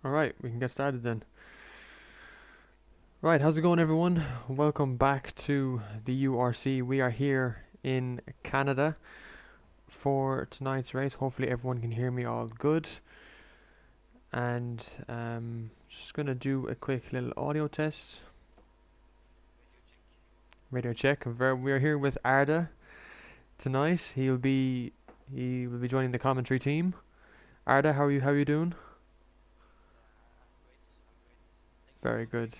Alright, we can get started then. Right, how's it going, everyone? Welcome back to the URC. We are here in Canada for tonight's race. Hopefully, everyone can hear me all good. And just gonna do a quick little audio test. Radio check. We are here with Arda tonight. He will be joining the commentary team. Arda, how are you doing? Very good.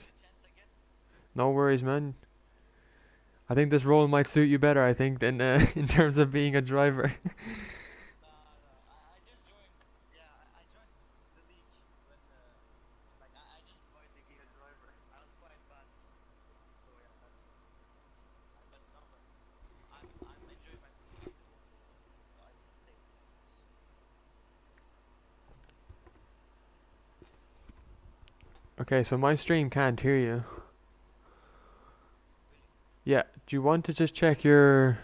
No worries, man. I think this role might suit you better, I think, than in terms of being a driver. Okay, so my stream can't hear you. Yeah, do you want to just check your...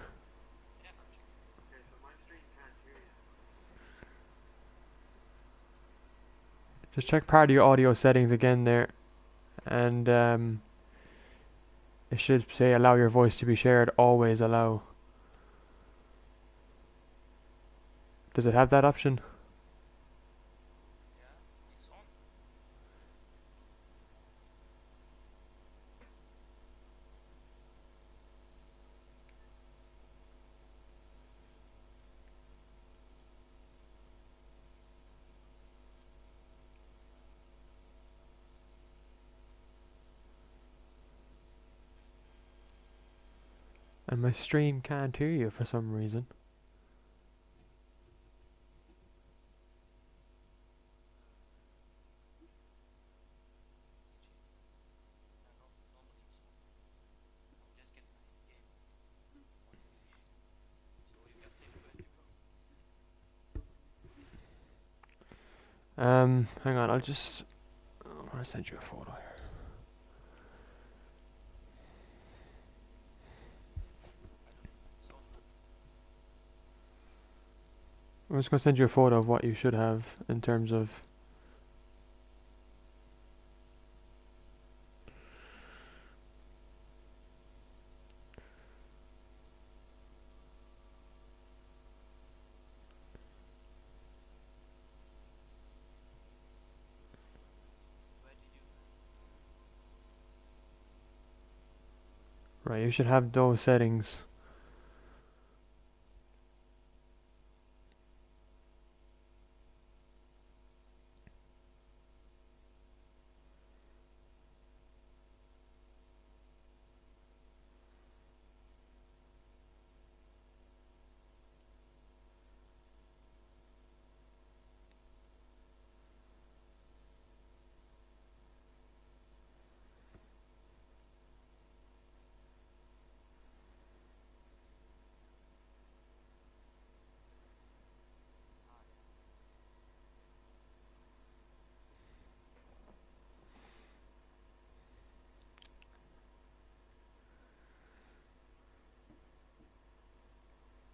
Just check part of your audio settings again there, and it should say allow your voice to be shared, always allow. Does it have that option? And my stream can't hear you for some reason. Hang on, I'm gonna send you a photo here. I'm just gonna send you a photo of what you should have in terms of... Right, you should have those settings.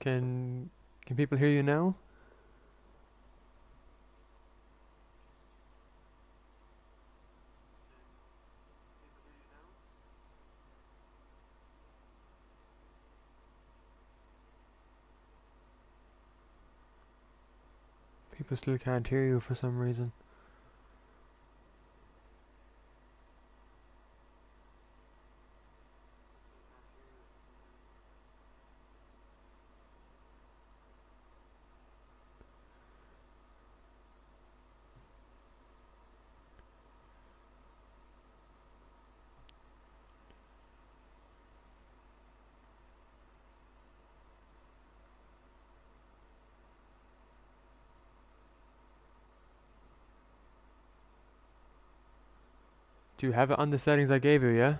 Can people hear you now? People still can't hear you for some reason. Do you have it on the settings I gave you, yeah?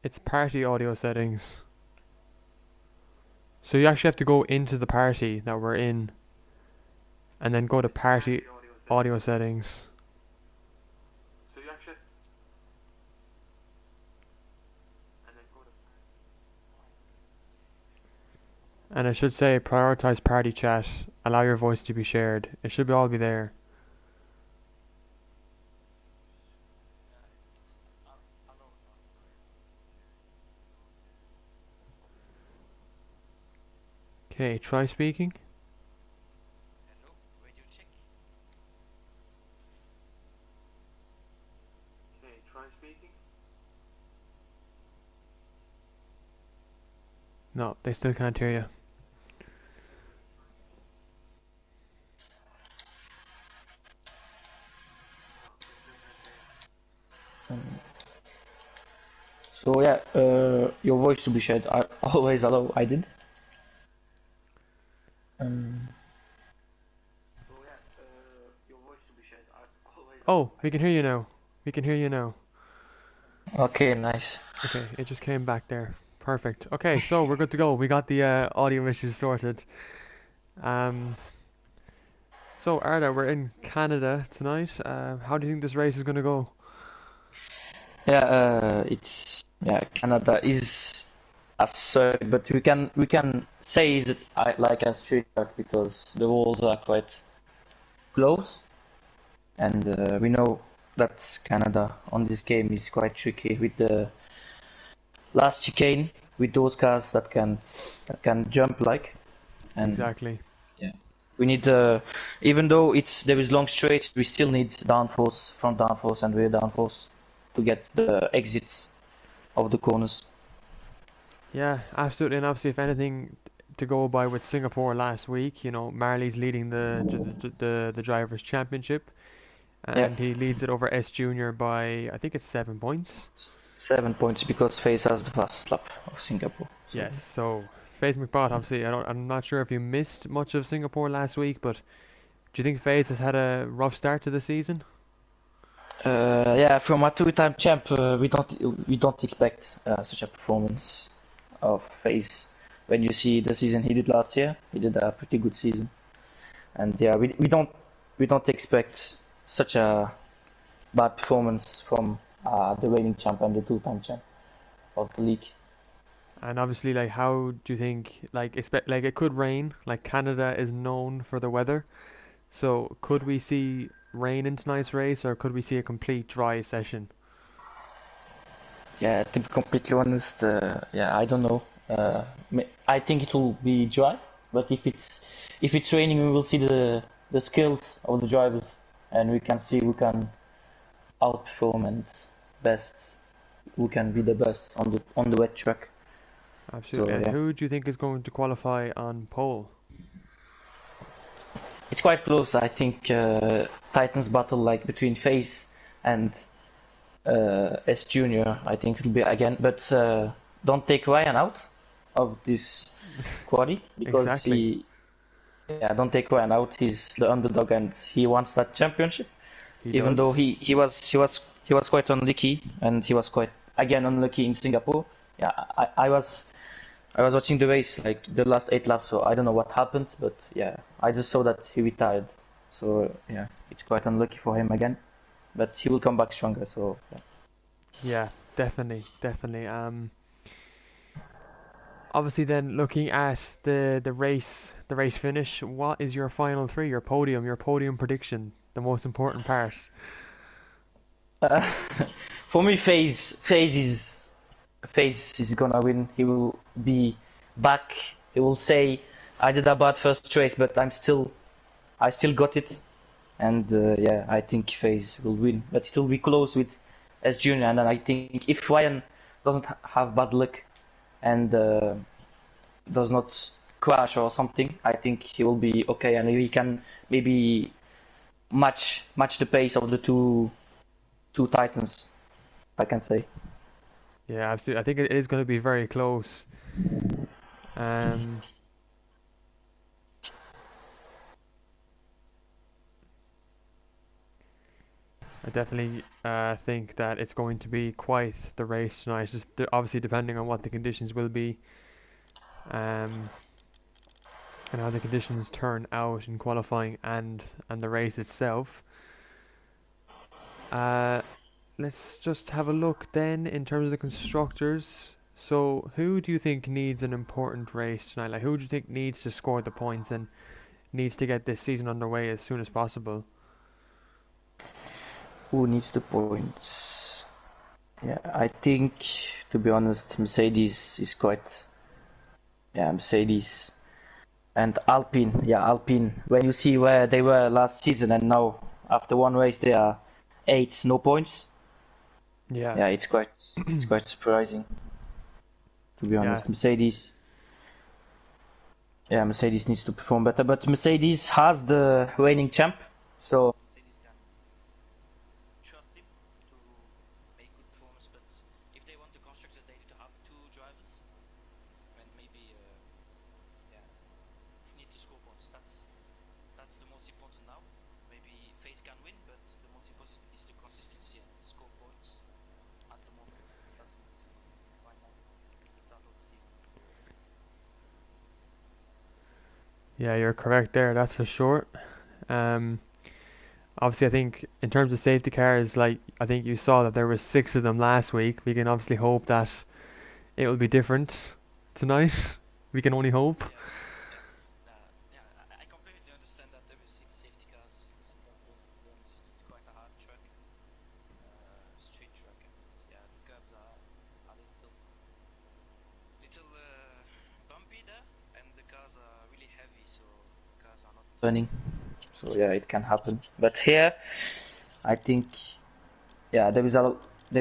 It's party audio settings. So you actually have to go into the party that we're in and then go to party audio settings. And it should say prioritize party chat, allow your voice to be shared. It should all be there. Okay, try speaking. No, they still can't hear you. Um, so yeah, your voice to be shared. I always allow. I did. Um, Oh, we can hear you now. We can hear you now. okay, nice. Okay, it just came back there. Perfect. Okay, so we're good to go. We got the audio issues sorted. Um, so Arda, we're in Canada tonight. How do you think this race is going to go? Yeah, it's yeah. Canada is a circuit, but we can say is it like a street track because the walls are quite close, and we know that Canada on this game is quite tricky with the last chicane with those cars that can jump like and Exactly. yeah. We need even though it's there is long straight, we still need downforce, front downforce and rear downforce to get the exits of the corners. Yeah, absolutely. And obviously, if anything to go by with Singapore last week, Marley's leading the drivers' championship, Yeah, and he leads it over S Junior by I think it's 7 points. 7 points because FaZe has the fast lap of Singapore. So Yes. So FaZe McBot, obviously, I'm not sure if you missed much of Singapore last week, but do you think FaZe has had a rough start to the season? yeah, from a two-time champ, we don't expect such a performance of FaZe. When you see the season he did last year, he did a pretty good season, and yeah, we don't expect such a bad performance from the reigning champ and the two-time champ of the league. And obviously, like, how do you think, like, expect, like, it could rain. Like, Canada is known for the weather. So, could we see rain in tonight's race, or could we see a complete dry session? Yeah, to be completely honest, yeah, I don't know. I think it will be dry, but if it's raining, we will see the skills of the drivers, and we can see who can outperform and best who can be the best on the wet track. Absolutely. So And yeah, who do you think is going to qualify on pole? it's quite close. I think Titans battle like between FaZe and S Junior. I think it'll be again, but don't take Ryan out of this quali because Exactly. yeah, don't take Ryan out. He's the underdog and he wants that championship. He Even though does. he was quite unlucky and he was quite again unlucky in Singapore. Yeah, I was watching the race like the last 8 laps, so I don't know what happened, but yeah, I just saw that he retired. So yeah, it's quite unlucky for him again, but he will come back stronger. So yeah. Yeah, definitely, definitely. Obviously, then looking at the race finish, what is your final three, your podium prediction, the most important part? Uh, for me, FaZe is gonna win. He will be back. He will say, "I did a bad first race, but I still got it." And yeah, I think FaZe will win, but it will be close with S Junior. And then I think if Ryan doesn't have bad luck and does not crash or something, I think he will be okay, and he can maybe match the pace of the two Titans, I can say. Yeah, absolutely. I think it is going to be very close. Um, I definitely think that it's going to be quite the race tonight. Just obviously depending on what the conditions will be, um, and how the conditions turn out in qualifying and the race itself. Uh, let's just have a look then in terms of the constructors. So, who do you think needs an important race tonight? Like, who do you think needs to score the points and needs to get this season underway as soon as possible? Who needs the points? Yeah, I think, to be honest, Mercedes is quite. Yeah, Mercedes and Alpine. Yeah, Alpine. When you see where they were last season and now after one race they are 8, no points. Yeah, Yeah, it's quite surprising, to be yeah, honest. Mercedes. Yeah, Mercedes needs to perform better, but Mercedes has the reigning champ, so Mercedes can trust him to make good performance. But if they want the constructors, they have to have two drivers, and maybe yeah, need to score points. That's the most important now. Maybe FaZe can win, but the most important is the consistency and score points at the moment. That's why now it's the start of the season. yeah. You're correct there. That's for sure. Um, Obviously, I think in terms of safety cars, like I think you saw that there were 6 of them last week. We can obviously hope that it will be different tonight. We can only hope. Yeah, I completely understand that there is 6 safety cars in Singapore. It's quite a hard track, street track, and yeah, the curbs are a little bumpy there, and the cars are really heavy, so the cars are not turning. So yeah, it can happen. But here, I think yeah, there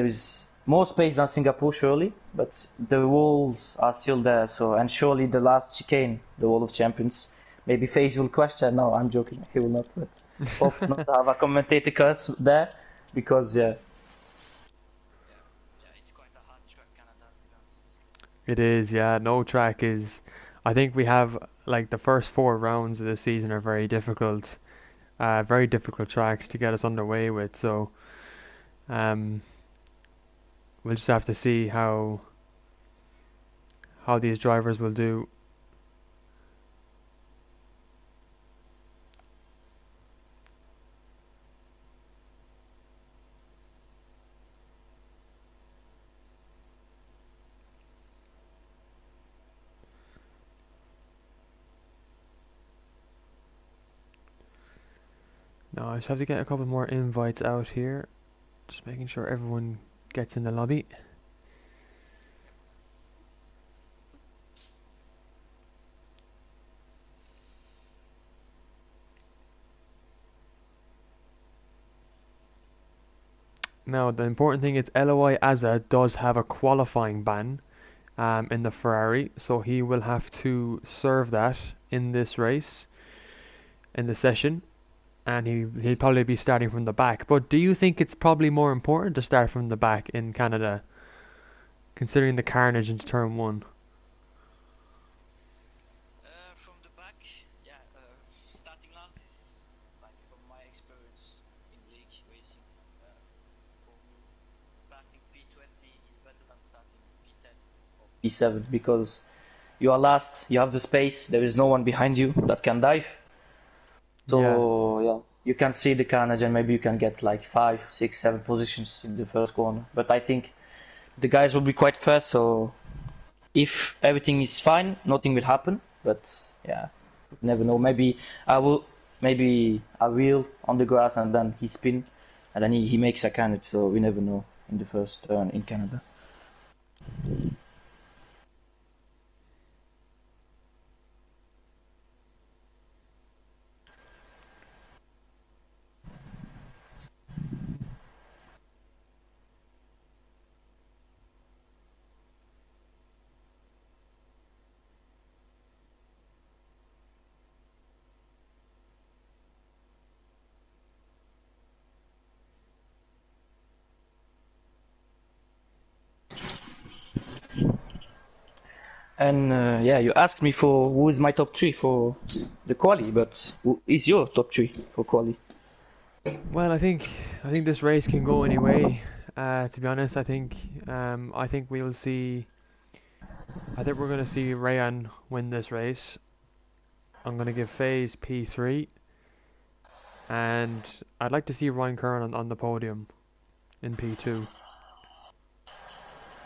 is more space than Singapore surely, but the walls are still there. So and surely the last chicane, the Wall of Champions, maybe FaZe will question. No, I'm joking. He will not. But hope not to have a commentator curse there, because yeah, it's quite a hard track, Canada, to be honest. It is, yeah. No track is. I think we have like the first 4 rounds of the season are very difficult tracks to get us underway with. So, um, we'll just have to see how these drivers will do. Now, I just have to get a couple more invites out here. Just making sure everyone gets in the lobby. Now, the important thing is Eloy Aza does have a qualifying ban in the Ferrari, so he will have to serve that in this race, in the session, and he'll probably be starting from the back. But do you think it's probably more important to start from the back in Canada, considering the carnage into turn one? From the back, yeah, starting last is like from my experience in league racing. For me, starting P20 is better than starting P10 or P7 because you are last, you have the space, there is no one behind you that can dive. Yeah, So yeah, you can see the carnage and maybe you can get like 5, 6, 7 positions in the first corner. But I think the guys will be quite fast, so if everything is fine, nothing will happen. But yeah, you never know. Maybe I will on the grass and then he spin, and then he makes a carnage. So we never know in the first turn in Canada. And yeah, you asked me for who is my top 3 for the quali, but who is your top 3 for quali? Well, I think this race can go any way. To be honest, I think we'll see. I think we're going to see Rayan win this race. I'm going to give FaZe P3, and I'd like to see Ryan Curran on the podium in P2.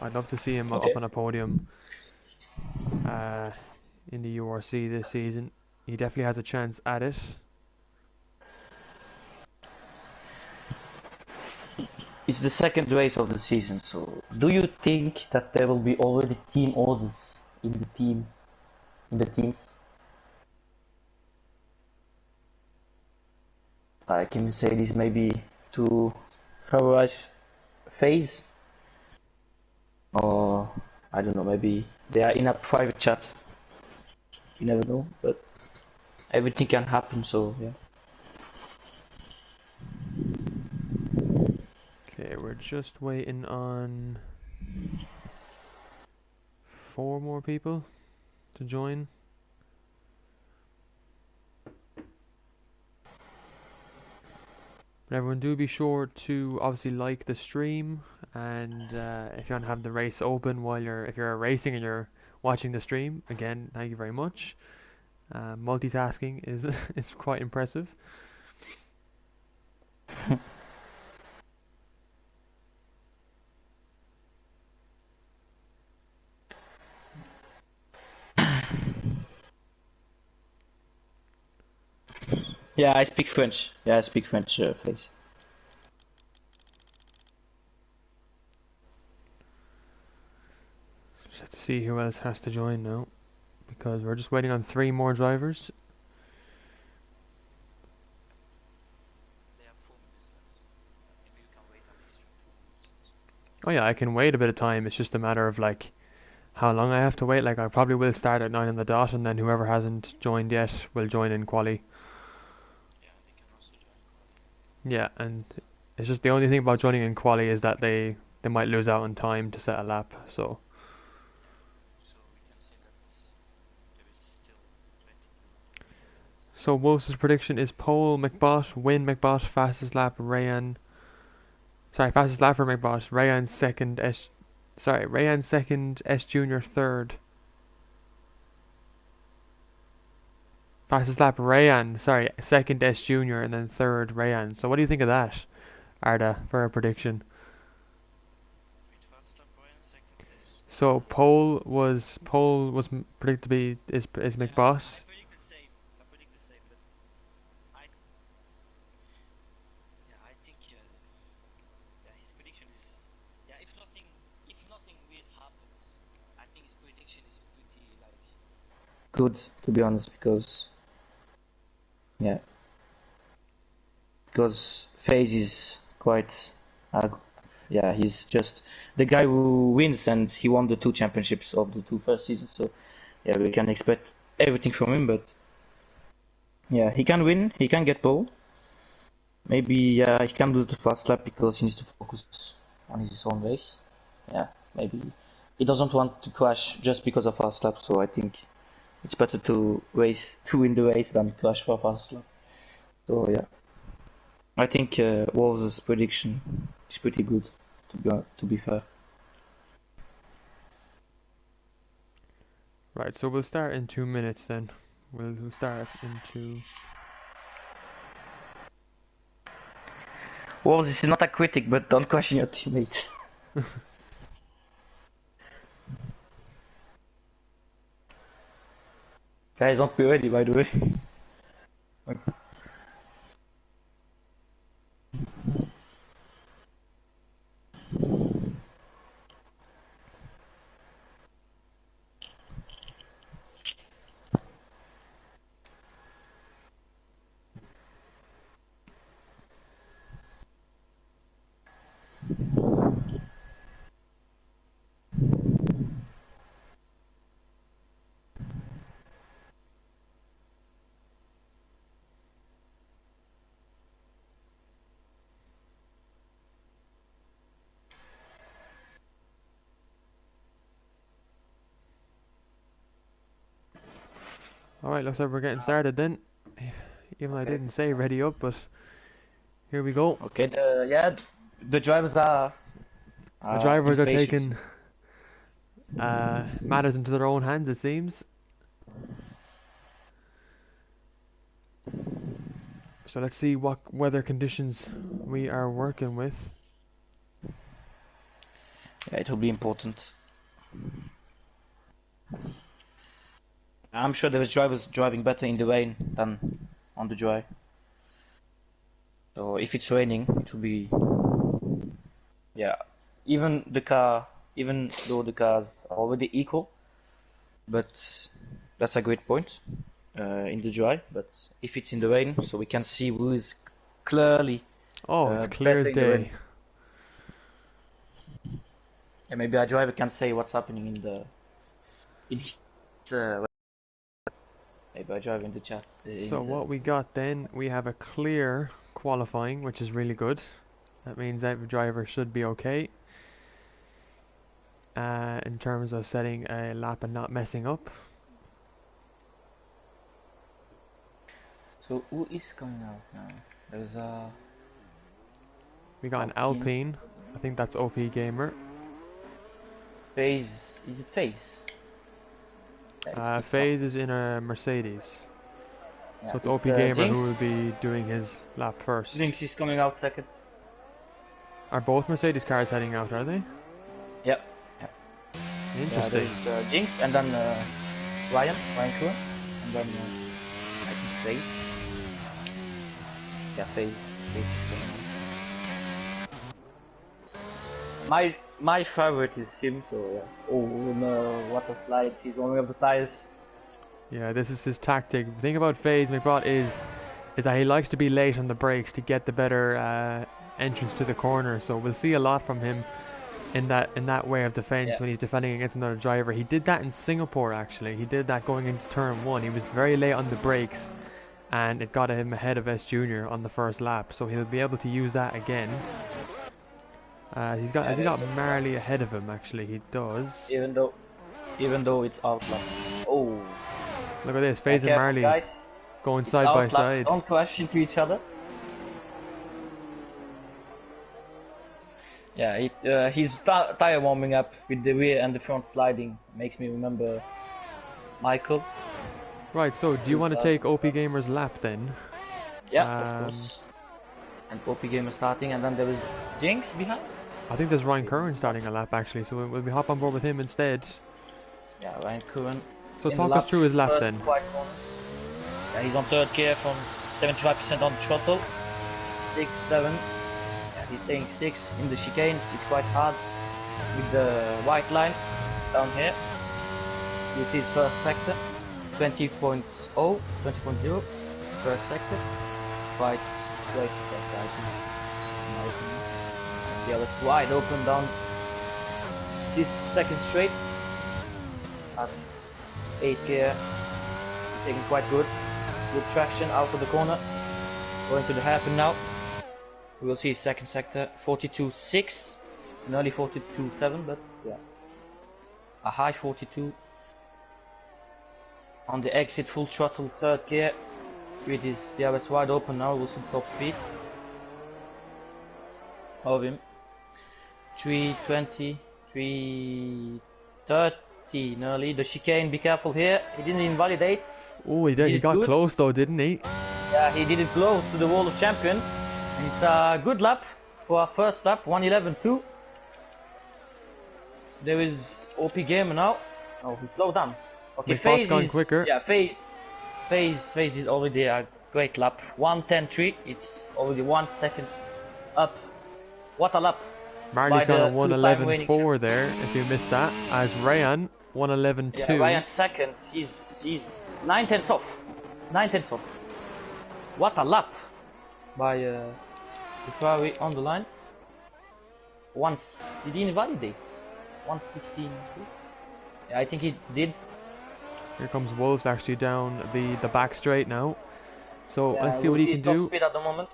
I'd love to see him up Okay. on a podium uh, in the URC this season. He definitely has a chance at it. It's the second race of the season, so do you think that there will be already team orders in the teams? Can you say this maybe to favorize FaZe? Or I don't know, maybe they are in a private chat. You never know, but everything can happen, so yeah. Okay, we're just waiting on 4 more people to join. But everyone, do be sure to obviously like the stream, and if you want to have the race open while if you're racing and you're watching the stream, again, thank you very much. Multitasking is is quite impressive. Yeah, I speak French. Yeah, I speak French, FaZe. Just have to see who else has to join now, because we're just waiting on 3 more drivers. Oh yeah, I can wait a bit of time. It's just a matter of like how long I have to wait. Like I probably will start at 9 on the dot, and then whoever hasn't joined yet will join in quali. Yeah, and it's just the only thing about joining in quali is that they might lose out on time to set a lap. So Wolves' prediction is pole McBot, win McBot, fastest lap Rayan. Sorry, fastest lap for McBot. Rayan second S. Sorry, Rayan second, S Junior third. Fastest lap Rayan. Sorry, second S Junior and then third Rayan. So what do you think of that, Arda, for a prediction? So pole was predicted to be is McBot. Good, to be honest, because yeah, because FaZe is quite, uh, yeah, he's just the guy who wins, and he won the 2 championships of the 2 first seasons. So yeah, we can expect everything from him. But yeah, he can win, he can get pole. Maybe he can lose the fast lap because he needs to focus on his own race. Yeah, maybe he doesn't want to crash just because of fast lap. So I think it's better to win the race than crash for a fast lap. So yeah, I think Wolves' prediction is pretty good. To be fair. Right, so we'll start in 2 minutes then. We'll start in two. Wolves, this is not a critic, but don't question your teammate. Guys, don't be ready, by the way. Alright, looks like we're getting started then. Even though I Okay. didn't say ready up, but Here we go. Okay, the drivers The are drivers are impatient. taking matters into their own hands, it seems. So let's see what weather conditions we are working with. Yeah, it will be important. I'm sure there's drivers driving better in the rain than on the dry. So if it's raining, it will be, yeah. Even though the cars are already equal, but that's a great point in the dry. But if it's in the rain, so we can see who is clearly Oh, it's clear better as in the rain. day. And maybe a driver can say what's happening in his, maybe a driver in the chat. So what we got then, we have a clear qualifying, which is really good. That means every driver should be okay in terms of setting a lap and not messing up. So who is coming out now? There's a We got an Alpine. Alpine. I think that's OP Gamer. Phase. Is it Phase? Yeah, it's FaZe is in a Mercedes. yeah, So it's OP Gamer Jinx. who will be doing his lap first. Jinx is coming out second. Are both Mercedes cars heading out, are they? Yep. Yeah, Interesting. there's Jinx and then Ryan Cohen, and then I think Phase. Yeah, Phase is coming out. My favorite is him, so yeah. Oh no, what a slide! He's warming up the tires. Yeah, this is his tactic. The thing about FaZe McBrot is that he likes to be late on the brakes to get the better entrance to the corner. So we'll see a lot from him in that way of defense Yeah. when he's defending against another driver. He did that in Singapore actually. He did that going into turn 1. He was very late on the brakes and it got him ahead of S Junior on the first lap. So he'll be able to use that again. Has he got Marley ahead of him actually? He does. Even though it's outlap. Oh. Look at this, FaZe and Careful, Marley guys. going It's side by outlap. side. Don't crash into each other. Yeah, his tire warming up with the rear and the front sliding makes me remember Michael. Right, so do you want to take OP Gamer's lap then? Yeah, of course. And OP Gamer starting, and then there is Jinx behind. I think there's Ryan Curran starting a lap actually, so we'll be hop on board with him instead. Yeah, Ryan Curran. So talk us through his lap then. Yeah, he's on third gear from 75% on the throttle. 6, 7. Yeah, he's staying 6 in the chicanes. It's quite hard with the white line down here. You see his first sector, 20.0, 20.0 first sector. Quite great sector, I think, in my opinion. And the other's wide open down this second straight at 8 gear. Taking quite good traction out of the corner. Going to the hairpin now. We will see second sector 42.6, nearly 42.7, but yeah, a high 42. On the exit, full throttle, third gear. With his DRS wide open now, we'll see top speed of him. 320, 330 nearly. The chicane, be careful here. He didn't invalidate. Oh, he did. He got close though, didn't he? Yeah, he did it close to the wall of champions. And it's a good lap for our first lap, 1:11.2. There is OP Gamer now. Oh, he slowed down. Okay, FaZe going quicker. Yeah, FaZe is already a great lap. 1:10.3. It's already 1 second up. What a lap! Marley's got a 1:11.4 there. If you missed that, as Ryan 1:11.2. Yeah, Ryan second. He's 9 tenths off. 9 tenths off. What a lap by the Ferrari on the line. Did he invalidate? 1:16. Yeah, I think he did. Here comes Wolves actually down the back straight now. So Yeah, let's see what he can do. Speed at the moment.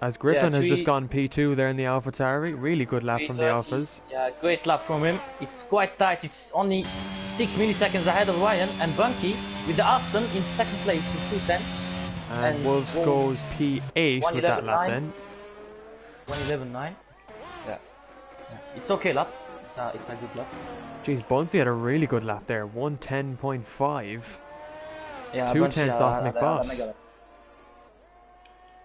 As Griffin has just gone P2 there in the AlphaTauri. Really good lap from the Alphas. Yeah, great lap from him. It's quite tight. It's only 6 milliseconds ahead of Ryan, and Bunky with the Aston in second place in 2 tenths. And And Wolves Wolves goes P8 with that lap 111.9. then. 111.9. Yeah. Yeah. It's okay lap. It's a good lap. Jeez, Bunsey had a really good lap there. 110.5. Yeah, Two Bunch tenths off had a McBoss. mega lap.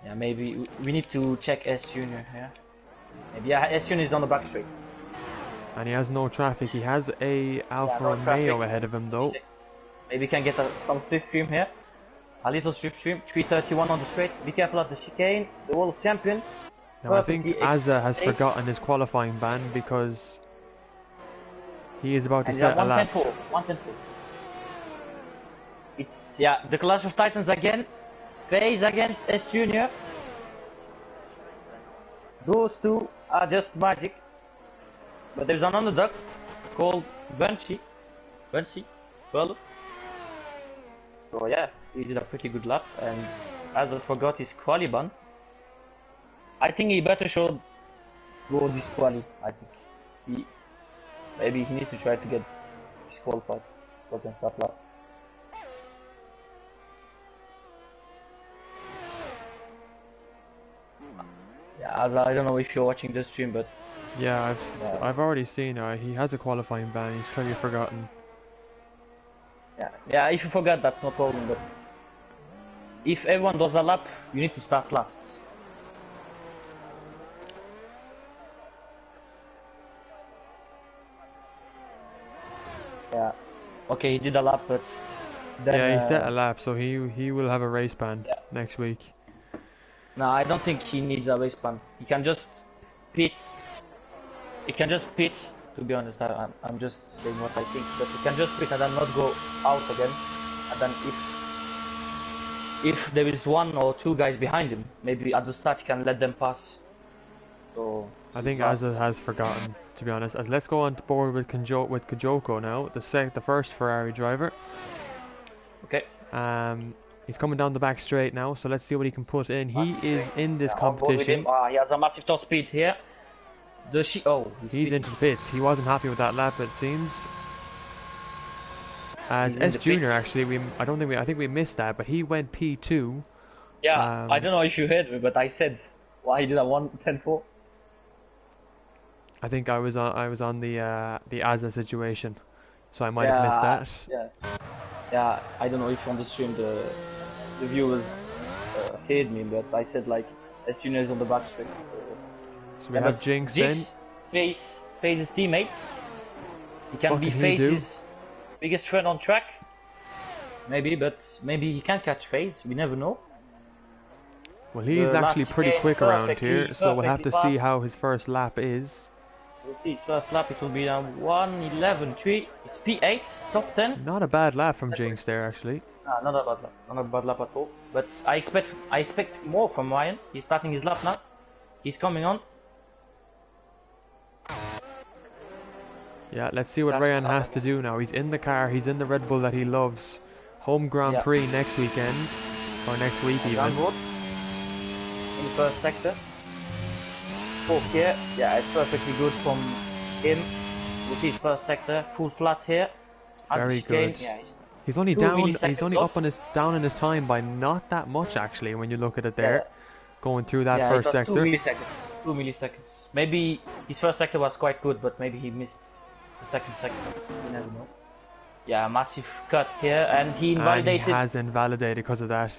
Yeah, maybe we need to check S Junior here. Maybe yeah, S Junior is on the back straight. And he has no traffic. He has a Alfa no Romeo traffic. ahead of him though. Maybe we can get some slip stream here. A little slip stream. 331 on the straight. Be careful at the chicane. The world champion. Now I think Perfectly Azza has safe. forgotten his qualifying ban because he is about to And he's at set a lap. 110.4. 110.4. It's yeah, the Clash of Titans again. Phase against S Junior. Those two are just magic. But there's an underdog called Bunchy. Well. So yeah, he did a pretty good lap, and as I forgot his quali ban, I think he better should go this quali. I think maybe he needs to try to get disqualified so he can start last. Yeah, I don't know if you're watching the stream, but Yeah, I've already seen he has a qualifying ban. He's clearly forgotten. yeah, if you forget, that's no problem. But if everyone does a lap, you need to start last. Yeah. Okay, he did a lap, but then, Yeah, he set a lap, so he will have a race ban yeah. next week. No, I don't think he needs a race ban. He can just pit. He can just pit. To be honest, I'm just saying what I think. But he can just pit and then not go out again. And then if there is one or two guys behind him, maybe at the start he can let them pass. So I think Azza has forgotten, to be honest. Let's go on board with Kajoko now, the first Ferrari driver. Okay. He's coming down the back straight now, so let's see what he can put in. He is in this competition. He has a massive top speed here. He's into the pits. He wasn't happy with that lap, it seems. As S Junior, actually, I think we missed that, but he went P2. Yeah, I don't know if you heard me, but I said why he did a 110.4. I think I was on the Azza situation, so I might have missed that. Yeah, I don't know if on the stream the viewers heard me, but I said like S Junior is on the back straight. So we have Jinx in. Face his teammate. He can What be can he do? Face's biggest friend on track. Maybe, but maybe he can catch Face. We never know. Well, he's The actually last pretty game, quick around here, so we'll have to perfectly see how his first lap is. We'll see. First lap it will be 1:11.3. It's P8, top 10. Not a bad lap from Jinx there, actually. Not a bad lap. Not a bad lap at all. But I expect more from Ryan. He's starting his lap now. He's coming on. Yeah, let's see what Ryan has to do now. He's in the car, he's in the Red Bull that he loves. Home Grand Prix next weekend, or next week even. Downboard. In the first sector. Fourth here. Yeah, it's perfectly good from him. With his first sector, full flat here. Very good. Yeah, he's only milliseconds up off. on down in his time by not that much actually when you look at it there. Going through that it first was sector. 2 milliseconds. 2 milliseconds. Maybe his first sector was quite good, but maybe he missed the second sector. You never know. Yeah, massive cut here, and he invalidated. And he has invalidated because of that.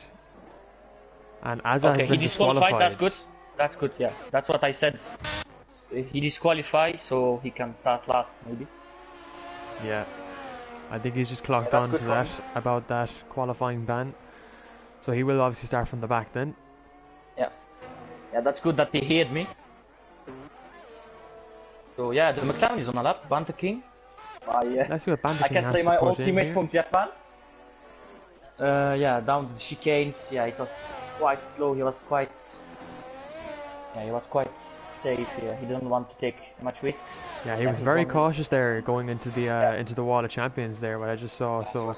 And Azza has he been disqualified. That's good. That's good. Yeah, that's what I said. He disqualified, so he can start last maybe. Yeah, I think he's just clocked on to that about that qualifying ban. So he will obviously start from the back then. Yeah, that's good that he heard me. So yeah, the McLaren is on a lap. Banter King. Let's see what Banter I King can has say to my put in ultimate here. from Japan. Yeah, down the chicanes. Yeah, it was quite slow. He was quite safe here. He didn't want to take much risks. Yeah, he was very cautious there going into the Wall of Champions there, what I just saw. So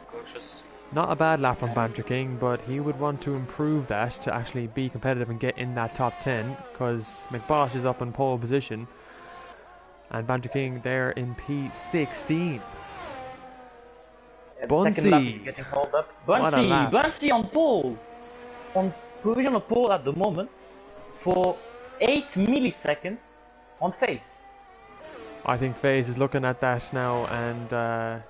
not a bad lap from Banter King, but he would want to improve that to actually be competitive and get in that top 10, because McBosh is up in pole position and Banter King there in P16. Bunsey getting hauled up. Bunsey on pole. on provisional pole at the moment for 8 milliseconds on FaZe. I think FaZe is looking at that now, and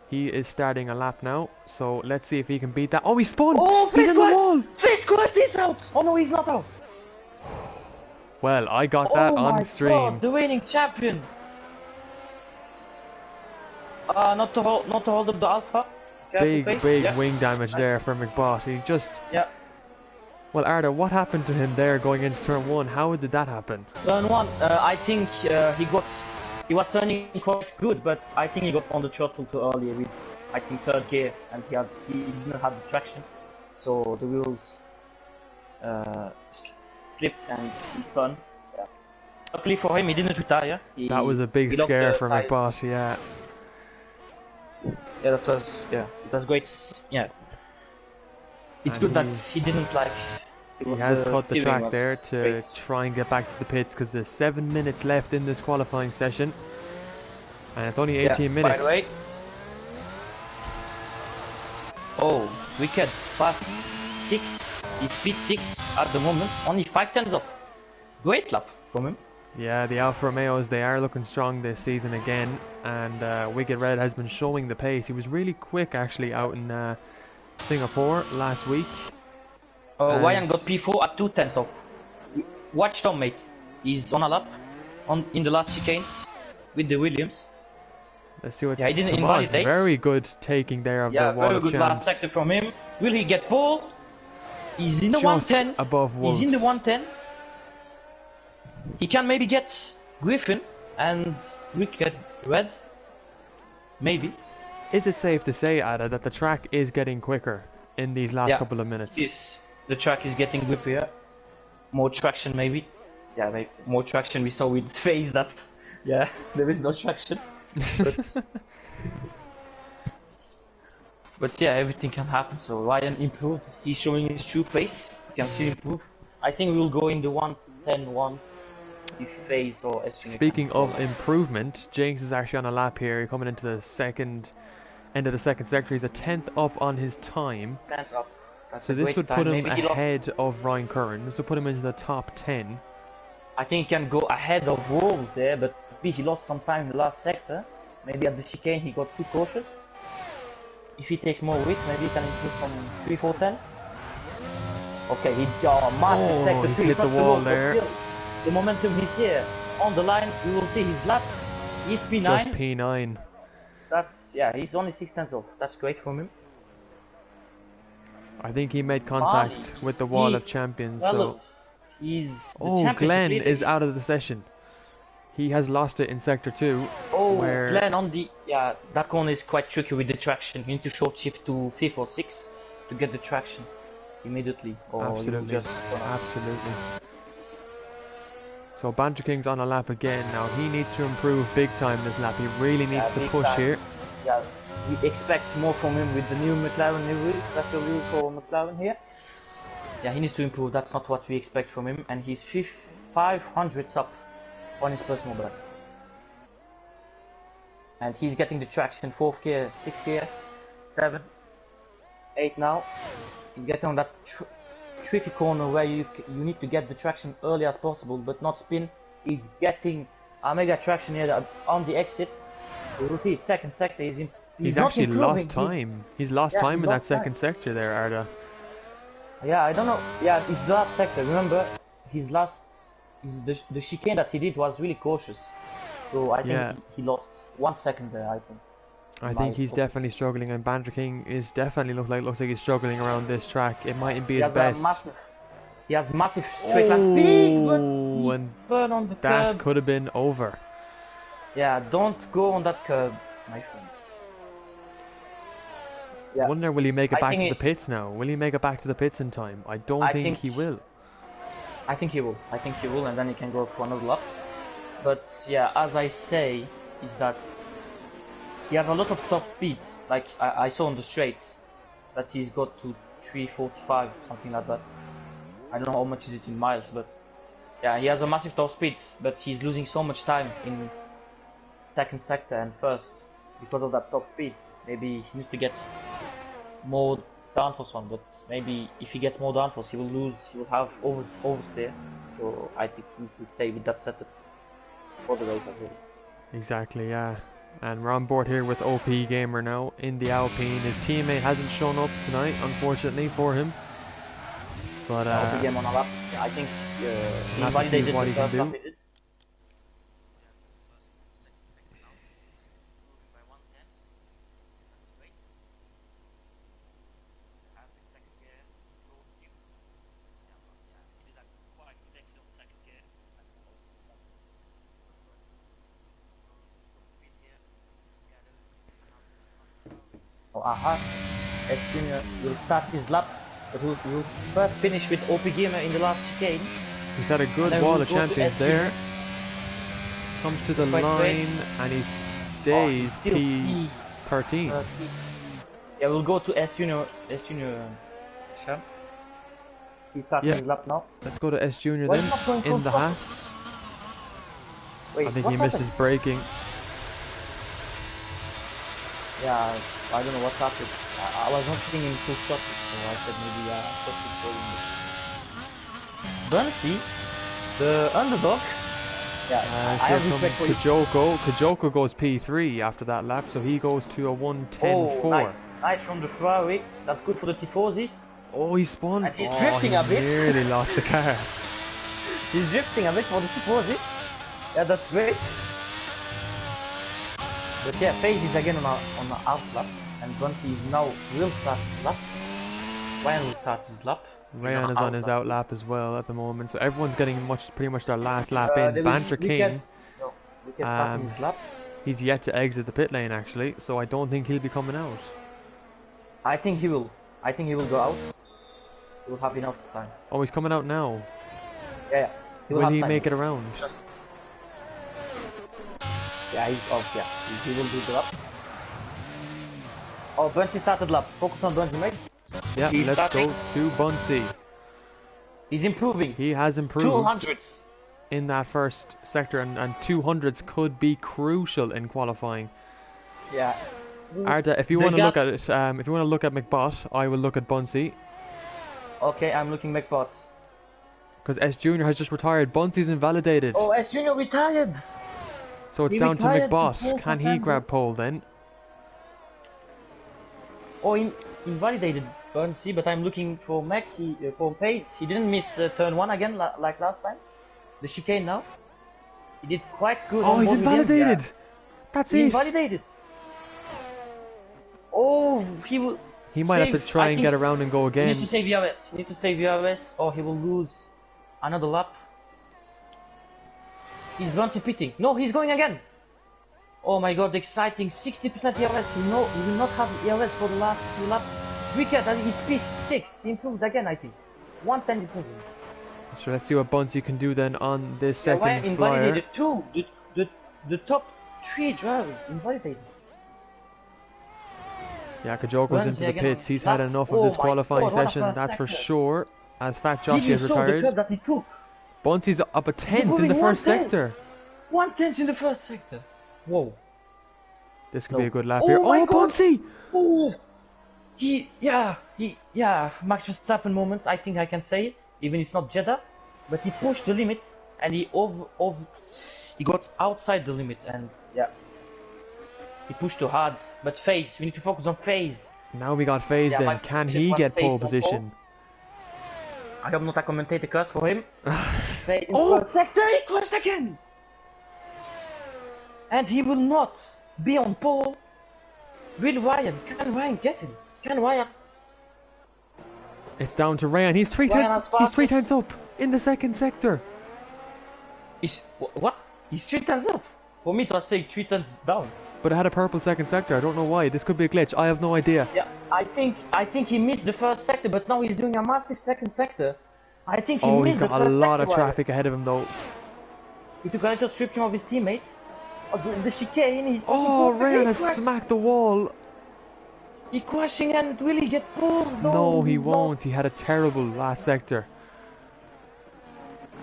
he is starting a lap now. So let's see if he can beat that. Oh, he spun! Oh, He's FaZe in the wall! FaZe crashed, he's out! Oh no, he's not out! Well, I got that Oh on my stream. god, the reigning champion! Not to hold up the alpha. Big Yeah. wing damage Nice. there for McBot. He just... Yeah. Well, Arda, what happened to him there going into turn 1? How did that happen? Turn 1, I think he was turning quite good, but I think he got on the throttle too early with, I think, third gear, and he didn't have the traction, so the wheels slipped and he spun. Yeah. Luckily for him, he didn't retire. That was a big he locked scare the for tire. McBot, yeah. Yeah, it was great. Yeah, it's And good that he didn't like. He has cut the steering track was there to straight. try and get back to the pits because there's 7 minutes left in this qualifying session. And it's only 18 minutes. By the way. Oh, wicked fast 6. He's speed 6 at the moment. Only 5 tenths off. Great lap from him. Yeah, the Alfa Romeos, they are looking strong this season again. And Wicked Red has been showing the pace. He was really quick actually out in Singapore last week. Ryan got P4 at 2 tenths off. Watch Tom, mate. He's on a lap in the last chicanes with the Williams. Let's see what Yeah, he didn't Tomas, invalidate. very good taking there of Yeah, the wall very of good champs. last sector from him. Will he get pole? He's in the Just 110. above He's in the Wolves. 110. He can maybe get Griffin and Wicked Red. Maybe. Is it safe to say, Ada, that the track is getting quicker in these last Yeah, couple of minutes? Yes. The track is getting grippier. More traction maybe. Yeah, maybe more traction. We saw with FaZe that, yeah, there is no traction. But yeah, everything can happen. So Ryan improved. He's showing his true pace. You can see improve. I think we will go in the 110 once if FaZe or S. Speaking of improvement, Jinx is actually on a lap here, coming into the end of the second sector. He's a 10th up on his time. Hands up. That's So a this great would time. put him Maybe he lost. ahead of Ryan Curran. This would put him into the top 10. I think he can go ahead of Wolves there, but maybe he lost some time in the last sector. Maybe at the chicane he got too cautious. If he takes more width, maybe he can improve from 3-4-10. Okay, he massive sector he's 3. hit It's not the wall low, but there. still, the momentum is here. On the line, we will see his lap. He's P9. Just P9. He's only 6 tenths off. That's great from him. I think he made contact Mali, with the wall he- of champions. Well, So, look, he's the oh, championship Glenn leader. is out of the session. He has lost it in sector 2. Oh, where- Glenn on the... Yeah, that corner is quite tricky with the traction. You need to short shift to 5th or 6th to get the traction immediately. Or you will Absolutely. just... Absolutely. So Banjo King's on a lap again now. He needs to improve big time this lap. He really needs Yeah, to big push time. here. Yeah, we expect more from him with the new McLaren new wheels. That's the wheel for McLaren here. Yeah, he needs to improve. That's not what we expect from him. And he's 500 up on his personal best. And he's getting the traction 4th gear, 6th gear, 7, 8 now. He's getting on that tricky corner where you need to get the traction early as possible, but not spin. He's getting a mega traction here on the exit. We will see second sector. He's not actually improving. lost time. He's lost Yeah, time he's in that lost time. second sector there, Arda. Yeah, I don't know. Yeah, it's the last sector. Remember, the chicane that he did was really cautious. So I think Yeah. he lost 1 second there. I think. I think he's definitely struggling, and Banjo King is definitely looks like he's struggling around this track. It mightn't be He his has best. he has massive straight line speed, but Oh, he's spun on the That curb. could have been over. Yeah, don't go on that curb, my friend. Yeah. Wonder will he make it I back think to the he's- pits now? Will he make it back to the pits in time? I don't I think think- he will. I think he will. I think he will, and then he can go for another lap. But yeah, as I say, is that he has a lot of top speed. Like I saw on the straight that he's got to 345, something like that. I don't know how much is it in miles, but yeah, he has a massive top speed. But he's losing so much time in second sector and first because of that top speed. Maybe he needs to get more downforce on, but maybe if he gets more downforce, he will lose. He will have oversteer. So I think he will stay with that setup for the race as well. Exactly, yeah. And we're on board here with OP Gamer now in the Alpine. His teammate hasn't shown up tonight, unfortunately for him. But OP game on a lap. Yeah, I think he have to see validated what the he can first lap do. he did. Oh, aha. S Junior will start his lap, but he will first finish with OP Gamer in the last chicane. He's had a good Then wall we'll of go to champions S there. Junior. Comes to the Quite straight. line and he Oh, he's stays still P13. Yeah, we'll go to S Junior. Champ. He's starting his lap now. Let's go to S Junior Why then, is he not going in the front? Haas. Wait, I think what he happened? misses braking. Yeah, I don't know what happened. I was not seeing him too short, so I said maybe Bunsey, the underdog. Yeah, I Here have comes respect for you. Kajoko. Kajoko goes P3 after that lap, so he goes to a 1:10.4. Oh, nice from the Ferrari. That's good for the Tifosis. Oh, he spun. And he's Oh, drifting he a bit. nearly lost the car. He's drifting a bit for the Tifosis. Yeah, that's great. But yeah, FaZe is again on the out lap, and Bunsey is now will start his lap. Ryan will start his lap. Rayan is on his out lap as well at the moment, so everyone's getting pretty much their last lap in. Banter King, starting his lap. he's yet to exit the pit lane actually, so I don't think he'll be coming out. I think he will. I think he will go out. He will have enough time. Oh, he's coming out now. Yeah. Will he make it around? Yeah, he's off. Yeah, he will do the lap. Oh, Bunsey started lap. Focus on Bunsey, mate. Yeah, let's go to Bunsey. He's improving. He has improved 200s in that first sector, and 200s could be crucial in qualifying. Yeah. Arda, if you want to look at it, if you want to look at McBot, I will look at Bunsey. Okay, I'm looking McBot. Because S Junior has just retired. Bunsey's invalidated. Oh, S Junior retired. So it's down to McBot. Can he grab pole then? Oh, he invalidated Bunsey, but I'm looking for Mac. For pace. He didn't miss turn 1 again like last time. The chicane now. He did quite good. Oh, he's invalidated. Yeah. That's he it. Invalidated. Oh, he will. He might have to try and get around and go again. He needs to save URS. He needs to save URS, or he will lose another lap. He's Bunsey pitting. No, he's going again. Oh my god, exciting. 60% ERS. He will not have ERS for the last 2 laps. Wicked, and he's P6. He improved again, I think. 110 improvement. So let's see what Bunsey can do then on this second flyer. Invalidated too. The top 3 drivers invalidated. Yeah, Kajoko's into the pits. He's had enough of this qualifying session, that's for sure. As Fat Josh has retired. That he took? Bunsey's up a 10th in the first sector. 1/10 in the first sector. Whoa. This could be a good lap here. Oh, Bunsey! Oh! Max Verstappen moment, I think I can say it. Even it's not Jeddah. But he pushed the limit and he he got outside the limit and yeah. He pushed too hard. But FaZe, we need to focus on FaZe. Now we got FaZe then. Can he get pole position? I hope not a commentator curse for him. FaZe in first sector, he crashed again! And he will not be on pole. Will Ryan? Can Ryan get him? Can Ryan? It's down to Ryan. He's 3 tenths. He's 3 tenths up in the second sector. What? He's 3 tenths up. For me, it was saying 3 tenths down. But it had a purple second sector. I don't know why. This could be a glitch. I have no idea. Yeah, I think he missed the first sector, but now he's doing a massive second sector. I think he missed the first sector. Oh, he's got a lot of traffic ahead of him though. He took a little description of his teammates. The chicane. Ryan has smacked the wall. He crashing and will he get pulled? No, he won't. He had a terrible last sector.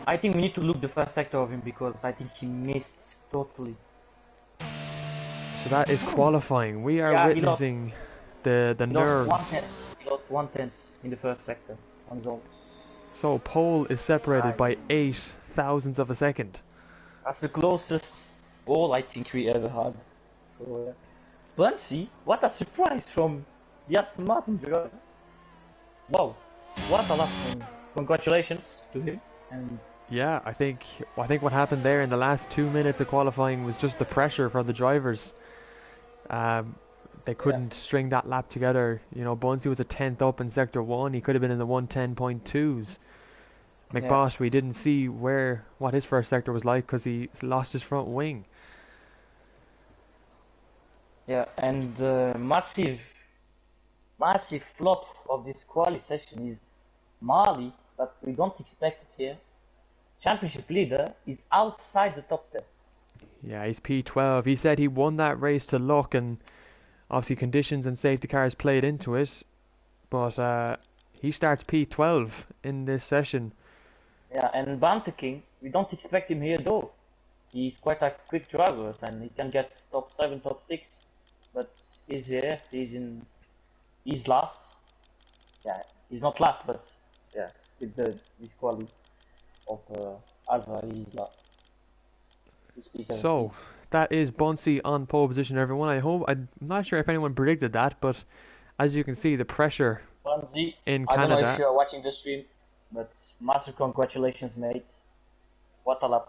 I think we need to look the first sector of him because I think he missed totally. So that is qualifying. We are witnessing the nerves. lost 1/10 in the first sector on zone. So pole is separated Right. by 8 thousandths of a second. That's the closest goal I think we ever had. So, Bunsey, what a surprise from the Aston Martin driver. Wow, what a lap! Congratulations to him. And Yeah, I think what happened there in the last 2 minutes of qualifying was just the pressure for the drivers. Um, they yeah, couldn't string that lap together. You know, Bunsey was a tenth up in sector one. He could have been in the 110.2s. yeah, McBosh, we didn't see what his first sector was like because he lost his front wing. yeah, and massive flop of this quali session is Mali, but we don't expect it here. Championship leader is outside the top 10. Yeah, he's P12. He said he won that race to luck, and obviously conditions and safety cars played into it. But he starts P12 in this session. Yeah, and Banter King, we don't expect him here though. He's quite a quick driver and he can get top 7, top 6. But he's here, he's last. Yeah, he's not last, but yeah, with this quality of Alva, he's last. He's P17. So that is Bunsey on pole position, everyone. I'm not sure if anyone predicted that, but as you can see, the pressure Banzi, in I don't know if Canada. you are watching the stream, but massive congratulations, mate. What a lap.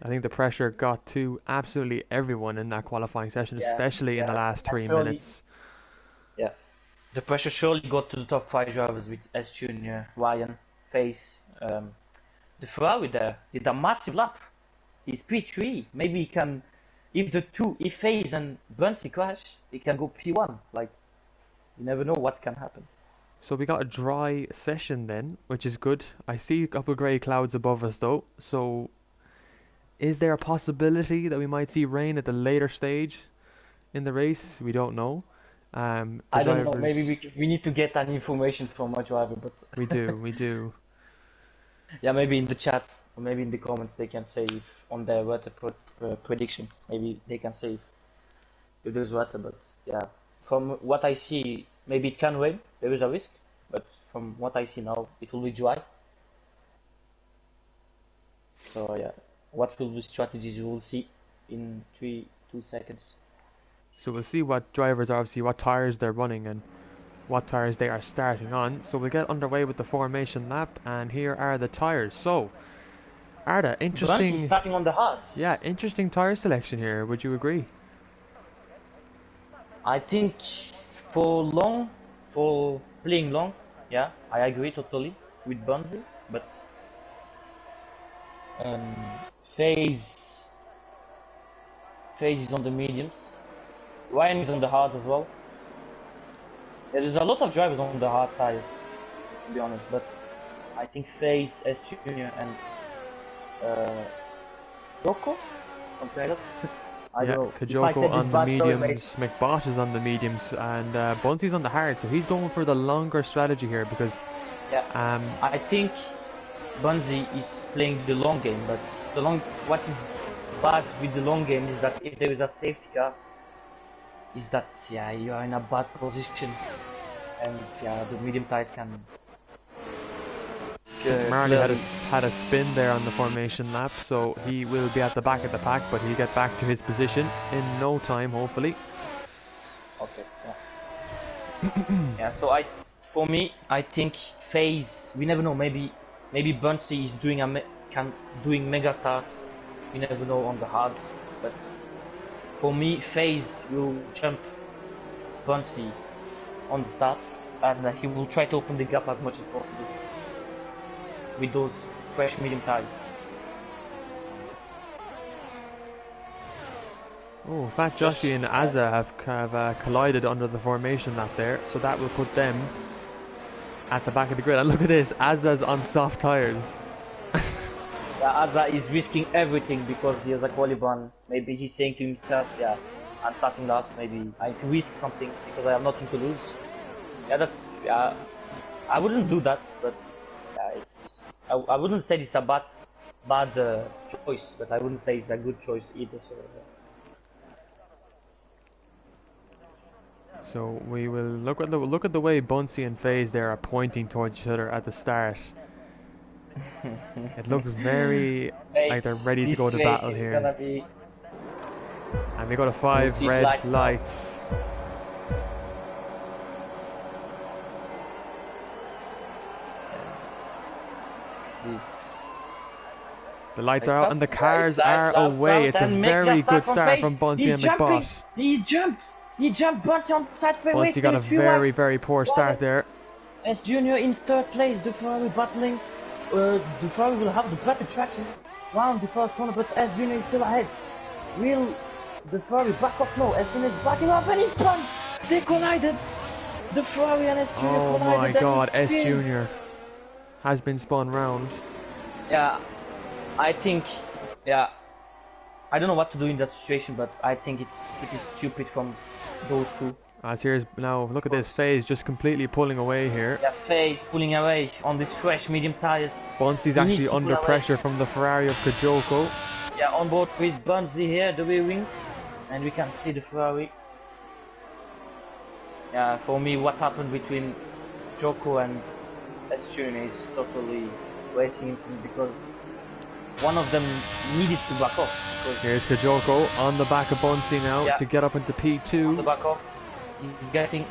I think the pressure got to absolutely everyone in that qualifying session, Yeah, especially in the yeah. last And 3 minutes. yeah, the pressure surely got to the top 5 drivers with S Junior, Ryan, Face. The Ferrari there did a massive lap. He's P3. Maybe he can, if Face and Bunsey crash, he can go P1. Like, you never know what can happen. So we got a dry session then, which is good. I see a couple of grey clouds above us though. So is there a possibility that we might see rain at the later stage in the race? We don't know. The I don't know. Maybe drivers, we need to get an information from a driver, but we do. yeah, maybe in the chat or maybe in the comments they can say if on their weather prediction. Maybe they can say if there's weather, but yeah, from what I see, maybe it can rain. There is a risk, but from what I see now, it will be dry. So yeah, what will be strategies you will see in 2 seconds. So we'll see what drivers are, obviously what tires they're running and what tires they are starting on. So we'll get underway with the formation lap, and here are the tires. So Arda, Brunch is interesting, starting on the hards. yeah, interesting tire selection here. Would you agree? I think for playing long, yeah, I agree totally with Bunzi, but um, Phase Phase is on the mediums. Ryan is on the hard as well. There is a lot of drivers on the hard tires, to be honest, but I think Phase, S Junior, and Rocco, something like that. I Yeah, don't know. If I Kajoko said on this the bad, sorry, mate. mediums, McBosh is on the mediums, and Bunty's on the hard. So he's going for the longer strategy here because Yeah, um, I think Bunzi is playing the long game, but what is bad with the long game is that if there is a safety car, is that yeah you are in a bad position, and yeah the medium tires can Marley clearly. had a spin there on the formation lap, so he will be at the back of the pack, but he'll get back to his position in no time, hopefully. Okay, yeah. Yeah, so for me, I think Phase. We never know. Maybe Bunzi is doing mega starts. We never know on the hards, but for me, Phase will jump Bunzi on the start, and he will try to open the gap as much as possible with those fresh medium tires. Oh, Fat Joshi and Azza have collided under the formation lap there, so that will put them at the back of the grid. And look at this, Azza's on soft tires. Yeah, Azza is risking everything because he has a qualiban. Maybe he's saying to himself, yeah, I'm starting last, maybe I can risk something because I have nothing to lose. Yeah, I wouldn't do that, but yeah, I wouldn't say it's a bad choice, but I wouldn't say it's a good choice either. So, So we will look at the way Bunsey and FaZe there are pointing towards each other at the start. It looks very like they're ready to go This to race battle is here. gonna be. And we got a We'll 5 see it red lights now. lights. The lights are out and the cars are away. It's a very good start from Bunsey and McBot. He jumped! He jumped Bunsey on side fairway. Bunsey got a very, very poor start there. S Junior in third place. The Ferrari battling. The Ferrari will have the better traction round the first corner, but S Junior is still ahead. Will the Ferrari back off? No, S Junior is backing up and he spun. They collided. The Ferrari and S Junior Oh collided. my god, S Junior has been spun round. Yeah, I think, yeah, I don't know what to do in that situation, but I think it is stupid from those two. As here's now, look at this, FaZe just completely pulling away here. Yeah, FaZe pulling away on these fresh medium tires. Bunsey's He needs actually to pull under away. pressure from the Ferrari of Kajoko. Yeah, on board with Bunsey here, the rear wing, and we can see the Ferrari. Yeah, for me, what happened between Joko and Junior is totally racing incident because one of them needed to back off. Because Here's Kajoko on the back of Bunsey now Yeah. to get up into on the P2. back off,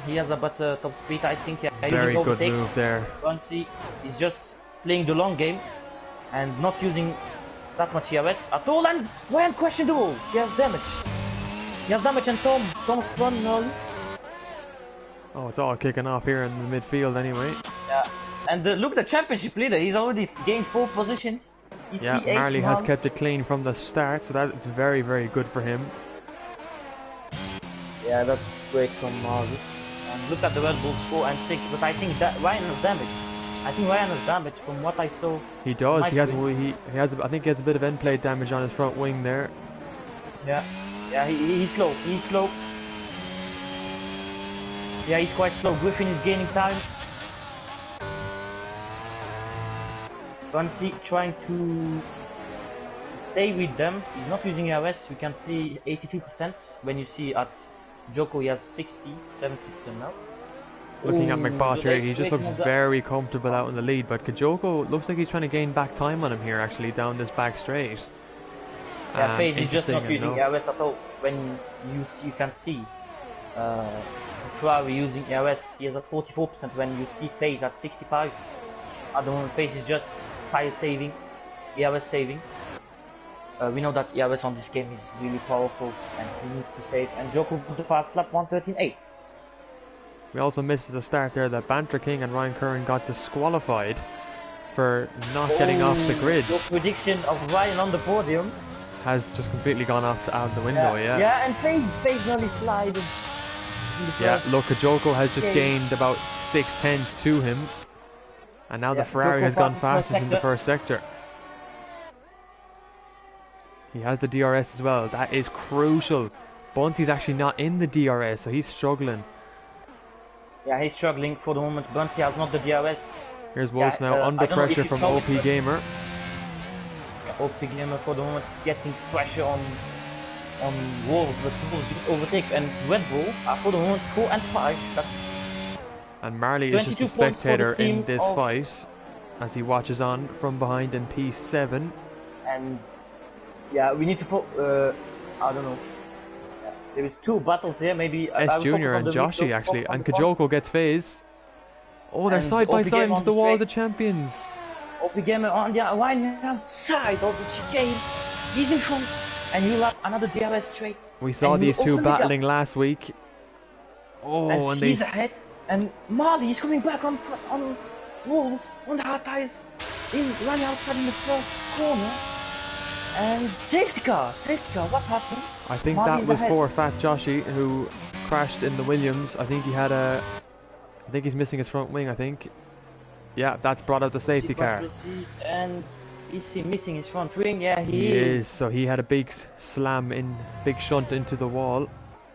he has a better top speed, I think. Yeah, he Very didn't good overtake. move there. Bunsey is just playing the long game and not using that much ERS at all, and Ryan questioned the wall. He has damage. He has damage, and Tom's run early. Oh, it's all kicking off here in the midfield anyway. Yeah, and look, the championship leader, he's already gained 4 positions. He's Yeah, P8 Marley has now. kept it clean from the start, so that's very, very good for him. Yeah, that's great from Marley. And look at the Red Bull 4 and 6, but I think that Ryan has damage. I think Ryan has damage from what I saw. He does. Might He has. be. He has. I think he has a bit of end plate damage on his front wing there. Yeah, yeah, he's slow. He's slow. Yeah, he's quite slow. Griffin is gaining time. Bunsey trying to stay with them. He's not using ERS. You can see 82%. When you see at Joko, he has 60, 70% now. Looking at Ooh, McBot the here, he just looks making of the- very comfortable out in the lead. But Kajoko looks like he's trying to gain back time on him here, actually, down this back straight. Yeah, FaZe is just not Interesting using enough. ERS at all. When you can see Ferrari using ERS, he has at 44%. When you see FaZe at 65, at the moment FaZe is just tire saving, ERS saving. We know that ERS on this game is really powerful, and he needs to save. And Joko put the fast lap 1:13.8. We also missed at the start there that Banter King and Ryan Curran got disqualified for not getting off the grid. Your prediction of Ryan on the podium. Has just completely gone out the window. Yeah. Yeah, and FaZe nearly slided. Yeah, look, Kajoko has just game. gained about 6 tenths to him. And now Yeah, the Ferrari Joko has gone passes fastest in the sector. first sector. He has the DRS as well. That is crucial. Bunsey's actually not in the DRS, so he's struggling. Yeah, he's struggling for the moment. Bunsey has not the DRS. Here's Wolves Yeah, now I under don't know if pressure you from saw OP it, Gamer. OP Gamer for the moment getting pressure on Wolves, but Wolves just overtake, and Red Bull are for the moment 4 and 5. That's And Marley is just 22 a points for the spectator in team this of- fight as he watches on from behind in P7. and yeah, we need to put I don't know. Yeah, there is 2 battles here, maybe I S will Junior focus on and the Joshi mid, actually, focus on and the front. Kajoko gets FaZe. Oh, they're And side by OP side Gamer into on the the wall of the straight. champions. OP Gamer on the right side of the chicane. He's in front, and you'll have another DRS straight. We saw And these he'll two open the gap. battling last week. Oh, and they he's ahead. And Marley is coming back on Wolves on the hard tires, running outside in the first corner. And safety car, what happened? I think Marley that is was ahead. for Fat Joshi, who crashed in the Williams. I think he had a. I think he's missing his front wing. I think. Yeah, that's brought out the safety car. And is he missing his front wing? Yeah, He is. So he had a big big shunt into the wall,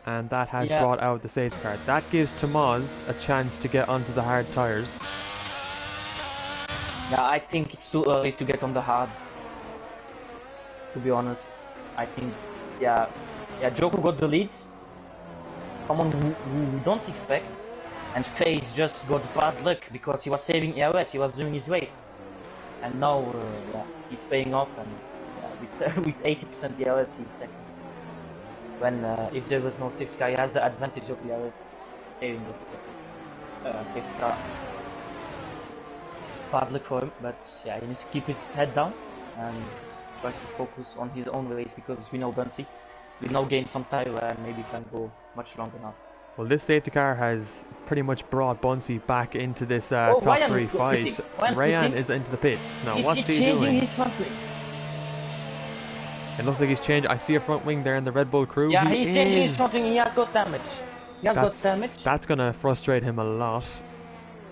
and that has Yeah. brought out the safety car. That gives Tamaz a chance to get onto the hard tires. Yeah, I think it's too early to get on the hards. To be honest, I think, yeah, Joko got the lead. someone who don't expect, and FaZe just got bad luck because he was saving EOS, he was doing his race, and now yeah, he's paying off, and yeah, with 80% EOS he's second. When if there was no safety car, he has the advantage of EOS saving the safety car. It's bad luck for him, but yeah, he needs to keep his head down and try to focus on his own race, because we know Bunsey will now gain some time and maybe can go much longer now. Well, this safety car has pretty much brought Bunsey back into this Oh, top Ryan 3 is fight. Ryan's Rayan pitting. is into the pits. Now, Is what's he he changing doing? his front wing? It looks like he's changed. I see a front wing there in the Red Bull crew. Yeah, He he's changing his is. front wing. He has got damage. He has got damage. That's gonna frustrate him a lot.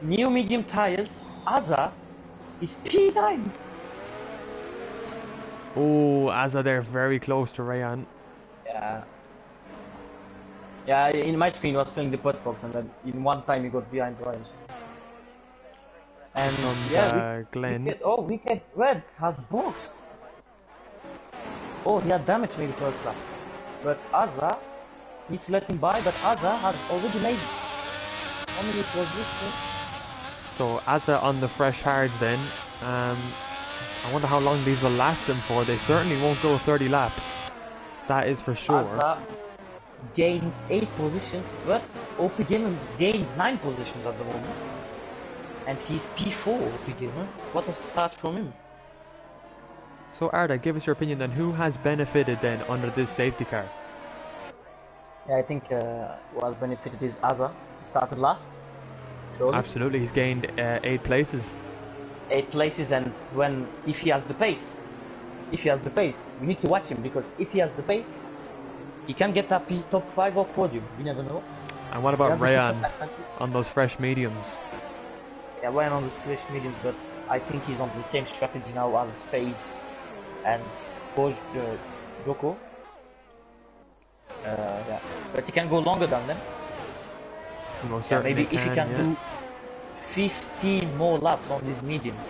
New medium tires. Aza is P9. Oh, Azza, they're very close to Rayan. Yeah. Yeah, in my screen was playing the putt box, and then in one time he got behind Ryan. And yeah, Glenn. Wicked Red has boxed. Oh, he had damage maybe first lap. But Aza needs to let him by, but Aza has already made it. How many was this? So Azza on the fresh hards then. I wonder how long these will last him for. They certainly won't go 30 laps. That is for sure. Aza gained 8 positions, but OP Gamer gained 9 positions at the moment. And he's P4 OP Gamer. What a start from him. So Arda, give us your opinion then. Who has benefited then under this safety car? Yeah, I think who has benefited is Aza. He started last. Surely. Absolutely, he's gained 8 places. 8 places, and if he has the pace, we need to watch him, because if he has the pace, he can get up top 5 or podium. You never know. And what about Rayan on those fresh mediums? Yeah, Rayan on the fresh mediums, but I think he's on the same strategy now as FaZe and Coach Joko. Yeah, but he can go longer than them. Yeah, maybe if he can do 15 more laps on these mediums.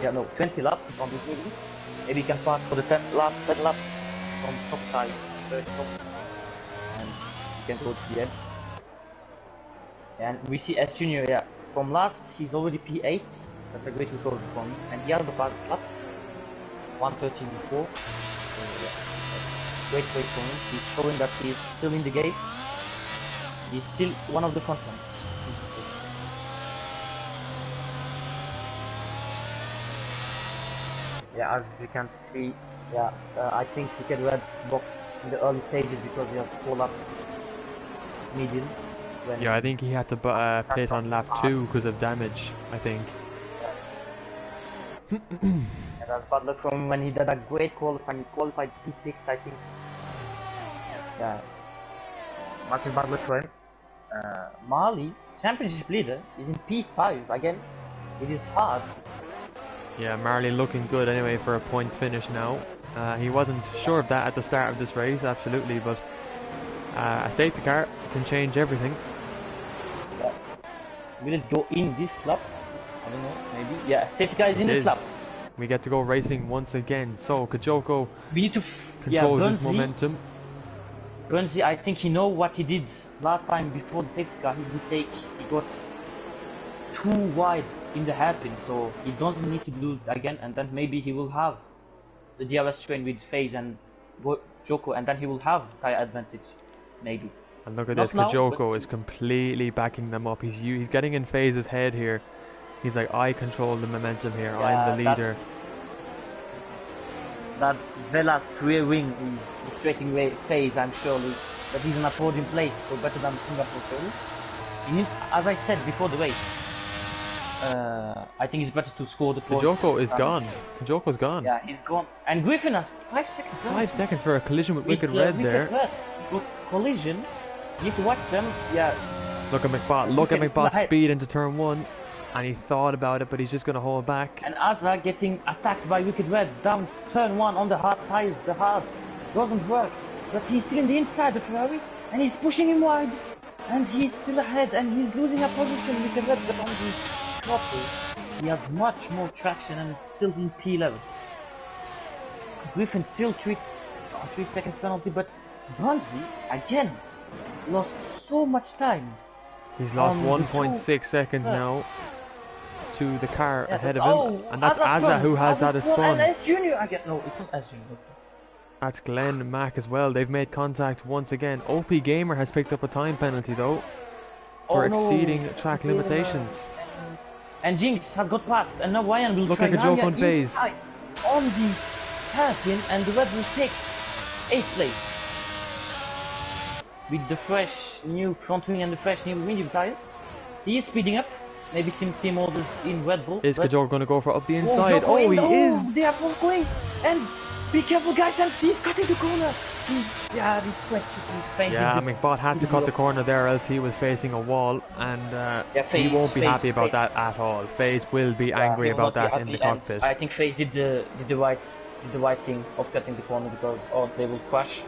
Yeah, no, 20 laps on these mediums. Maybe he can pass for the 10 laps from top side, third top, and he can go to the end. And we see S Junior, yeah, from last he's already P8. That's a great record for him, and he has the fast lap, 1:13.4. Yeah, great race for him. He's showing that he's still in the game. He's still one of the front runners. Yeah, as we can see, yeah, I think he can red box in the early stages because he has 4 laps medium. Yeah, I think he had to pit on lap 2 because of damage, I think. And that's bad luck from when he did a great qualifying. He qualified P6, I think. Yeah, massive bad luck for him. Marley, championship leader, is in P5 again. It is hard. Yeah, Marley looking good anyway for a points finish now. He wasn't sure of that at the start of this race, absolutely, but a safety car can change everything. Yeah. Will it go in this lap? I don't know, maybe. Yeah, safety car is in this lap. We get to go racing once again. So Kajoko We need to controls his momentum. Burnsley, I think he knows what he did last time before the safety car. His mistake, he got too wide in the hairpin, so he doesn't need to do it again, and then maybe he will have the DRS train with FaZe and Joko, and then he will have tire advantage, maybe. And look at this, Kajoko is completely backing them up. He's getting in FaZe's head here. He's like, I control the momentum here, I'm the leader. That Velat's rear wing is frustrating FaZe, I'm surely, but he's in a podium place, so better than Singapore surely. As I said before the race, I think it's better to score the podium. Kajoko is gone. Kajoko's gone. Yeah, he's gone. And Griffin has 5 seconds. 5 seconds for a collision with Wicked Red there. Collision. You need to watch them. Yeah. Look at McBot. Look at McBot's speed into turn 1. And he thought about it, but he's just going to hold back. And Azra getting attacked by Wicked Red down turn 1 on the hard tires. The hard doesn't work. But he's still in the inside of Ferrari. And he's pushing him wide. And he's still ahead. And he's losing a position. Wicked Red, but on the throttle, he has much more traction and still in P11. Griffin still 3 seconds penalty, but Bronzy again lost so much time. He's lost on the 1.6 seconds Yeah. now to the car Yeah, ahead that's, of him, and that's Azza Azza spun. who has that Azza as spun spun. and S Junior. I get no. It's not S Junior. Okay. That's Glenn Mack as well. They've made contact once again. OP Gamer has picked up a time penalty though for Oh no! exceeding track Gamer. limitations. And Jinx has got past, and now Ryan will Look try like a joke on FaZe. inside on the hairpin, and the Red Bull takes 8th place with the fresh new front wing and the fresh new medium tires. He is speeding up. Maybe team orders in Red Bull. Is Kajor going to go for up the Oh, inside? Joko Oh, he oh, is! they are both going. And be careful, guys, and he's cutting the corner. Yeah, he's facing Yeah, the McBot had to cut the corner there, else he was facing a wall, and he FaZe, won't be happy about FaZe. that at all. FaZe will be angry he will about not be that in the happy, and cockpit. I think FaZe did the right thing of cutting the corner because they will crash.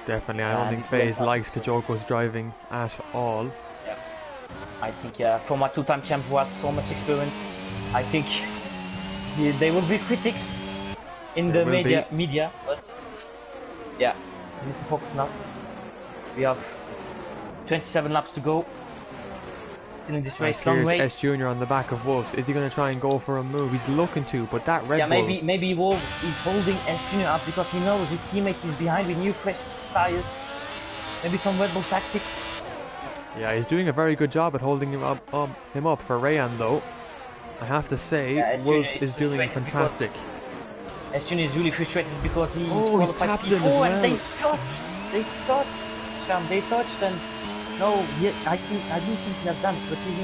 Definitely, I don't think FaZe likes Kajoko's driving at all. Yeah, I think for my two-time champ who has so much experience, I think they will be critics in the media, but yeah, we need to focus now. We have 27 laps to go in this race. Long Here's race. S Junior on the back of Wolves. Is he going to try and go for a move? He's looking to, but that Red Bull... maybe Wolf is holding S Junior up because he knows his teammate is behind with new fresh tires. Maybe some Red Bull tactics. Yeah, he's doing a very good job at holding him up for Rayan though. I have to say, Wolves is doing fantastic. S Junior is really frustrated because he's tapped in as well. And they touched, and no, I didn't think he has done, but he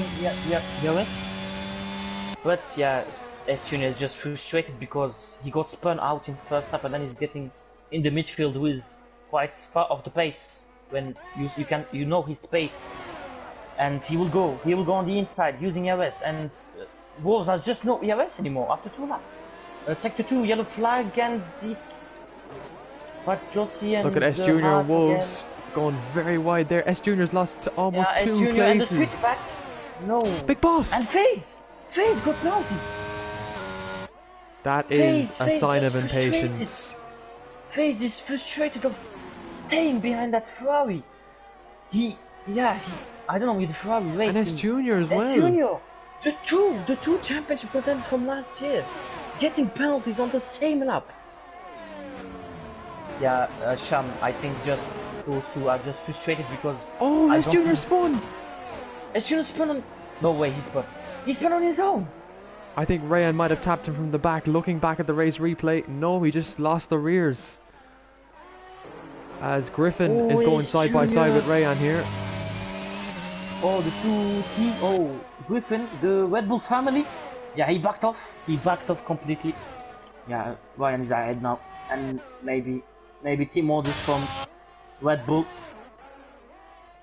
But yeah, S Junior is just frustrated because he got spun out in the first lap, and then he's getting in the midfield with quite far off the pace when you know his pace, and he will go on the inside using ERS, and Wolves has just no ERS anymore after 2 laps. Sector 2 yellow flag, and it's but Josie and look at S Junior and Wolves going very wide there. S Junior's lost to almost 2 places. And the switchback, no. Big boss. And FaZe got penalty. That is a sign of impatience. FaZe is frustrated of staying behind that Ferrari. I don't know, with the Ferrari race. And S Junior as well. S Junior, the two championship contenders from last year, getting penalties on the same lap. Yeah, Sham, I think just those two are just frustrated because... Oh, S Junior spun! S Junior spun on... No way, he spun. He spun on his own! I think Rayan might have tapped him from the back. Looking back at the race replay, no, he just lost the rears. As Griffin is going side by side with Rayan here. Oh, the two team... Oh, Griffin, the Red Bull family. Yeah, he backed off. He backed off completely. Yeah, Ryan is ahead now. And maybe team orders from Red Bull.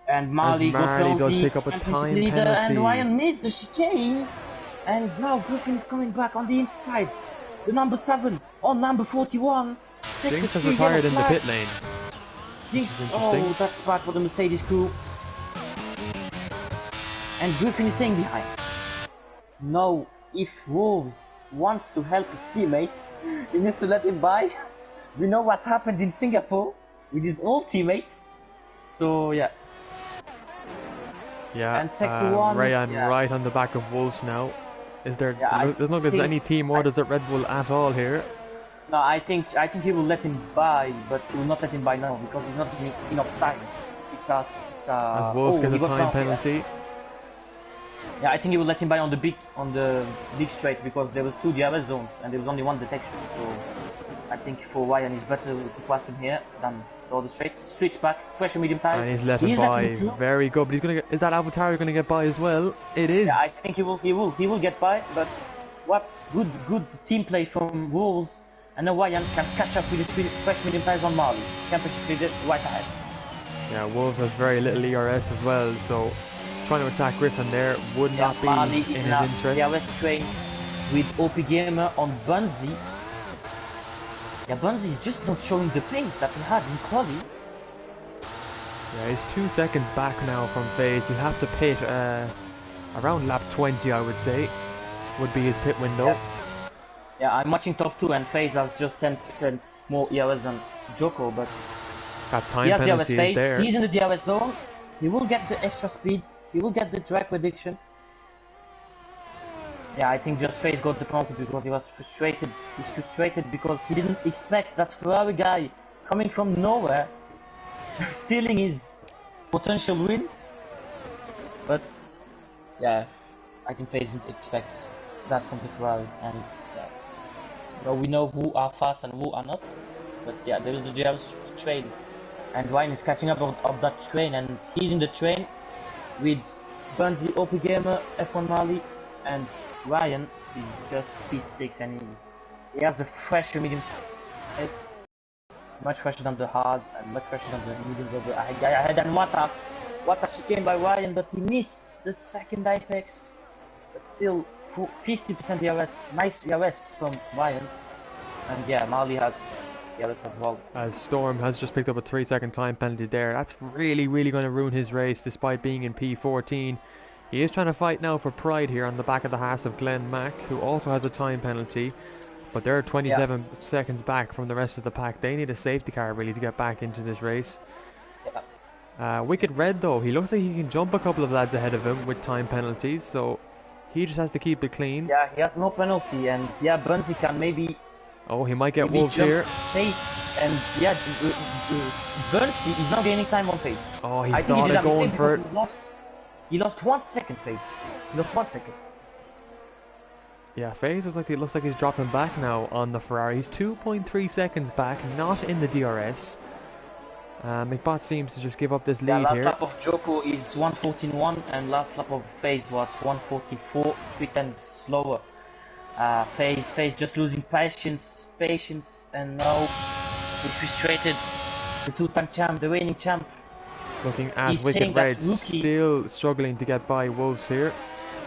And Marley does pick up a time leader, penalty. and Ryan missed the chicane. And now Griffin is coming back on the inside. The number 7 on number 41. Jinx has retired in the pit lane. Jinx, oh, that's bad for the Mercedes crew. And Griffin is staying behind. No, if Wolves wants to help his teammates, he needs to let him by. We know what happened in Singapore with his old teammates. So yeah. Yeah, and sector 1, Rayan right on the back of Wolves now. Is there? There's not any team orders at Red Bull at all here. No, I think he will let him by, but he will not let him by now because he's not getting enough time. As Wolves gets a time penalty. Yeah, I think he will let him by on the big straight because there was 2 DRS zones and there was only 1 detection. So I think for Ryan it's better to pass him here than the other straight. Switch back, fresh and medium tires. And he's let him by. Very good, but he's gonna get. Is that AlphaTauri gonna get by as well? It is. Yeah, I think he will get by. But what good team play from Wolves, and now Ryan can catch up with his fresh medium tires on Marley. Championship leader right ahead. Yeah, Wolves has very little ERS as well, so trying to attack Griffin there would not be Marley in his interest. DRS train with OP Gamer on Bunzi. Yeah, Bunzi is just not showing the pace that he had in quali. Yeah, he's 2 seconds back now from FaZe. He'll have to pit around lap 20, I would say, would be his pit window. Yeah, I'm watching top 2 and FaZe has just 10% more ERS than Joko, but That He time has DRS penalty is phase. there. He's in the DRS zone. He will get the extra speed. He will get the drag reduction. Yeah, I think just Face got the penalty because he was frustrated. He's frustrated because he didn't expect that Ferrari guy coming from nowhere stealing his potential win. But yeah, I think Face didn't expect that from the Ferrari, and yeah, well, we know who are fast and who are not. But yeah, there is the DRS train, and Ryan is catching up of that train, and he's in the train with Bunzi, OP Gamer, F1 Mali, and Ryan is just P6, and he has a fresher medium tires, much fresher than the hards and much fresher than the mediums of the guy ahead. And Wata chicane by Ryan, but he missed the second apex. But still 50% DRS, nice DRS from Ryan. And yeah, Mali has DRS as well. As Storm has just picked up a 3-second time penalty there. That's really going to ruin his race despite being in P14. He is trying to fight now for pride here on the back of the Haas of Glenn Mack, who also has a time penalty. But they're 27 seconds back from the rest of the pack. They need a safety car really to get back into this race. Wicked Red though, he looks like he can jump a couple of lads ahead of him with time penalties, so he just has to keep it clean. Yeah, he has no penalty, and yeah, Bunzi can maybe... Oh, he might get Wolves here. Pace, and yeah, Bunzi is now gaining time on pace. Oh, he thought of going for it. He lost 1 second pace. He lost 1 second. Yeah, Faze looks like he's dropping back now on the Ferrari. He's 2.3 seconds back, not in the DRS. McBot seems to just give up this lead here. Last lap of Joko is 1:14.1 and last lap of Faze was 1:44, 3 tenths slower. Faze just losing patience, and now he's frustrated. The 2-time champ, the reigning champ. Looking at Wicked Red, still struggling to get by Wolves here.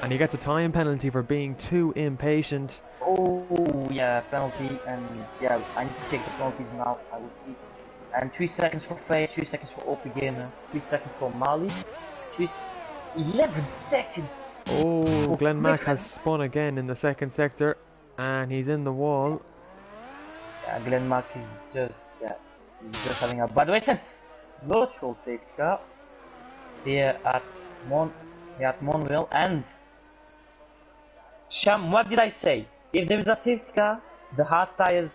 And he gets a time penalty for being too impatient. Oh, yeah, penalty, and yeah, I need to check the penalties now, I will see. And 3 seconds for Faye, 3 seconds for OP Gamer, 3 seconds for Mali, 11 seconds! Oh, Glenn Mack has spun again in the second sector, and he's in the wall. Yeah, Glenn Mack is just having a bad race, and virtual safety car here at Monreal, and Sham, what did I say? If there is a safety car, the hard tires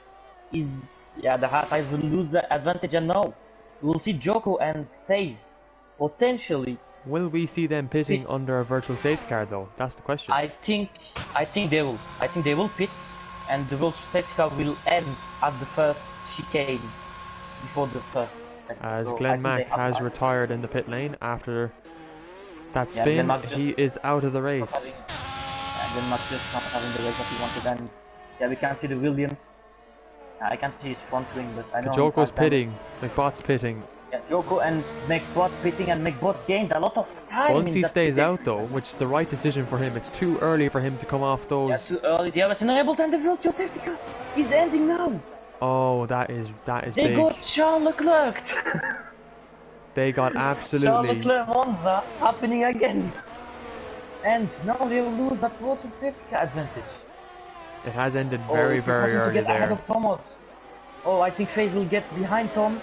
will lose the advantage, and now we'll see Joko and Faze potentially. Will we see them pitting under a virtual safety car though? That's the question. I think they will. I think they will pit, and the virtual safety car will end at the first chicane before the first second. As so Glenn Mack has retired in the pit lane after that spin, he is out of the race. Glenn Mack just not having the race that he wanted, and yeah, we can't see the Williams. I can't see his front wing, but I know Joko's pitting, McBot's pitting. Yeah, Joko and McBot pitting, and McBot gained a lot of time. Once he stays out though, which is the right decision for him. It's too early for him to come off those. Yeah, too early. Yeah, but enabled, and the virtual safety car is ending now. Oh, that is they big. Got Charles Leclerc. They got absolutely. Charles Leclerc Monza happening again, and now they will lose that virtual safety car advantage. It has ended very early get there. Ahead of Thomas. Oh, I think Faze will get behind Tom.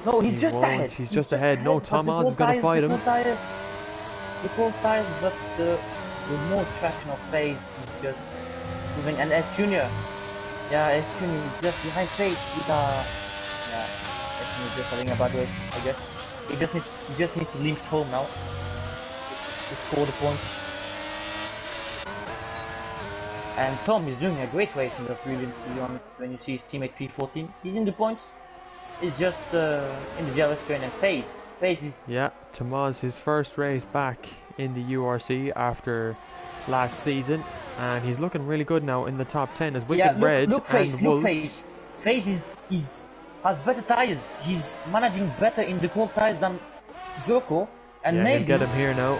No, he's just ahead. He's just ahead. No, Thomas is going to fight him. The cold tires, but the more traction of Faze is just moving. And S Junior, yeah, S Junior is just behind Faze with S Junior is just having a bad race, I guess. He just needs to limp home now to score the points. And Tom is doing a great race in the Brilliant, to be honest. When you see his teammate P14, he's in the points. It's just in the DRS train, and Faze is... Yeah, Tomas, his first race back in the URC after last season. And he's looking really good now in the top 10 as Wicked Red and Wolves. Faze has better tires. He's managing better in the cold tires than Joko. And maybe... he'll get him here now.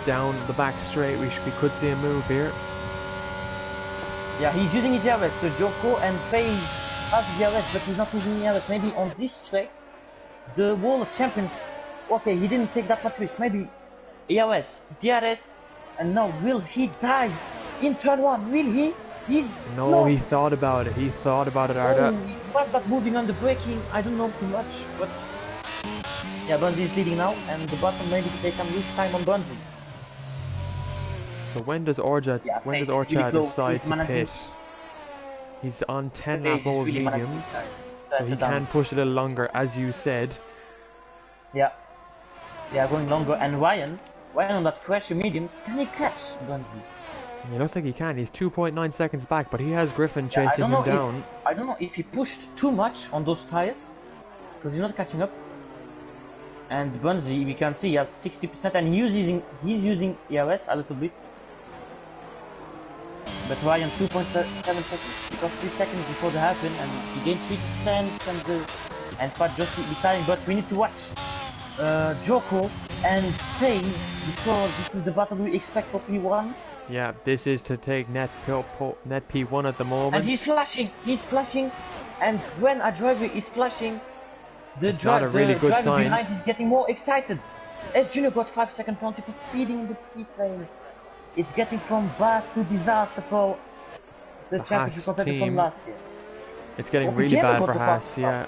Down the back straight, we could see a move here. Yeah, he's using his DRS, so Joko and Faze has DRS, but he's not using DRS. Maybe on this straight, the Wall of Champions, okay, he didn't take that much risk. Maybe ERS, DRS, and now will he dive in turn 1? Will he? He's No, not. he thought about it. He thought about it, Oh, Arda. he was not moving on the braking. I don't know too much, but yeah, Bunzi is leading now, and the bottom maybe they can lose time on Bunzi. So Yeah, when does Face is really Orchard close. decide He's to pit? managing. He's on 10 lap Face is old really managing these mediums, guys. so he Down. can push a little longer, as you said. Yeah, yeah, going longer. And Ryan on that fresher mediums, can he catch Bunzi? He looks like he can. He's 2.9 seconds back, but he has Griffin Yeah, chasing him down. I don't know if he pushed too much on those tires, because he's not catching up. And Bunzi, we can see he has 60%, and he's using ERS a little bit. But Ryan 2.7 seconds, because 3 seconds before the happen, and he gained 3 tenths, and Fat just behind. But we need to watch Joko and FaZe, because this is the battle we expect for P1. Yeah, this is to take net P1 at the moment. And he's flashing, and when a driver is flashing, the driver sign. behind is getting more excited. S Junior got 5-second penalty for speeding in the pit lane. It's getting from bad to disaster for the championship competitor from last year. It's getting really bad for Haas, yeah.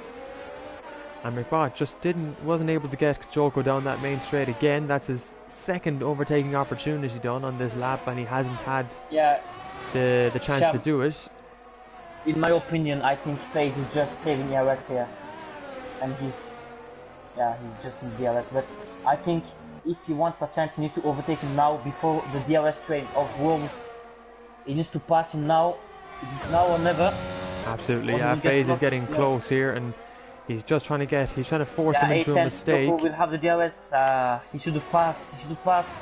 And McBot just wasn't able to get Joko down that main straight again. That's his second overtaking opportunity done on this lap, and he hasn't had the chance to do it. In my opinion, I think FaZe is just saving ERS here, and he's just in DRS. But I think if he wants a chance, he needs to overtake him now before the DRS train of Wolves. He needs to pass him now. It's now or never. Absolutely, yeah. FaZe is getting close here, and he's just trying to force him into a mistake. Joko will have the DRS. He should have passed.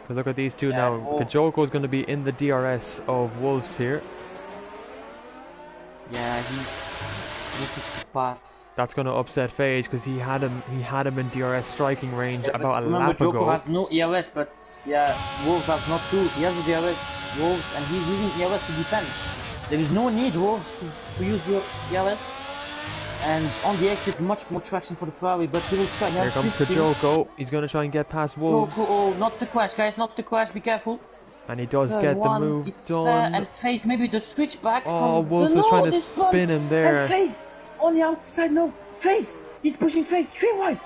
But look at these two now. Joko is going to be in the DRS of Wolves here. Yeah, he needs to pass. That's going to upset FaZe because he had him in DRS striking range about a remember, lap Joko ago. has no ERS, but yeah, Wolves has not too. He has the DRS, Wolves, and he's using ERS to defend. There is no need, Wolves, to use your ERS. And on the exit, much more traction for the Ferrari, but he will try. Here comes Kajoko. He's going to try and get past Wolves. Oh, not the crash, guys, not the crash. Be careful. And he does get the move done. And FaZe maybe the switchback. Oh, Wolves was trying to spin him there. And FaZe on the outside. No, FaZe. He's pushing FaZe 3 wide,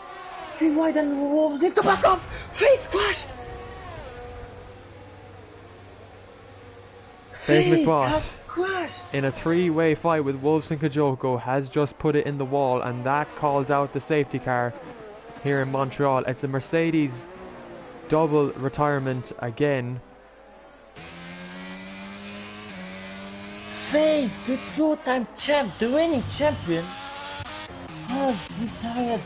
and Wolves need to back off. FaZe crashed. FaZe McBoss, in a 3-way fight with Wolves and Kajoko, has just put it in the wall, and that calls out the safety car here in Montreal. It's a Mercedes double retirement again. FaZe, the 2-time champ, the reigning champion, has retired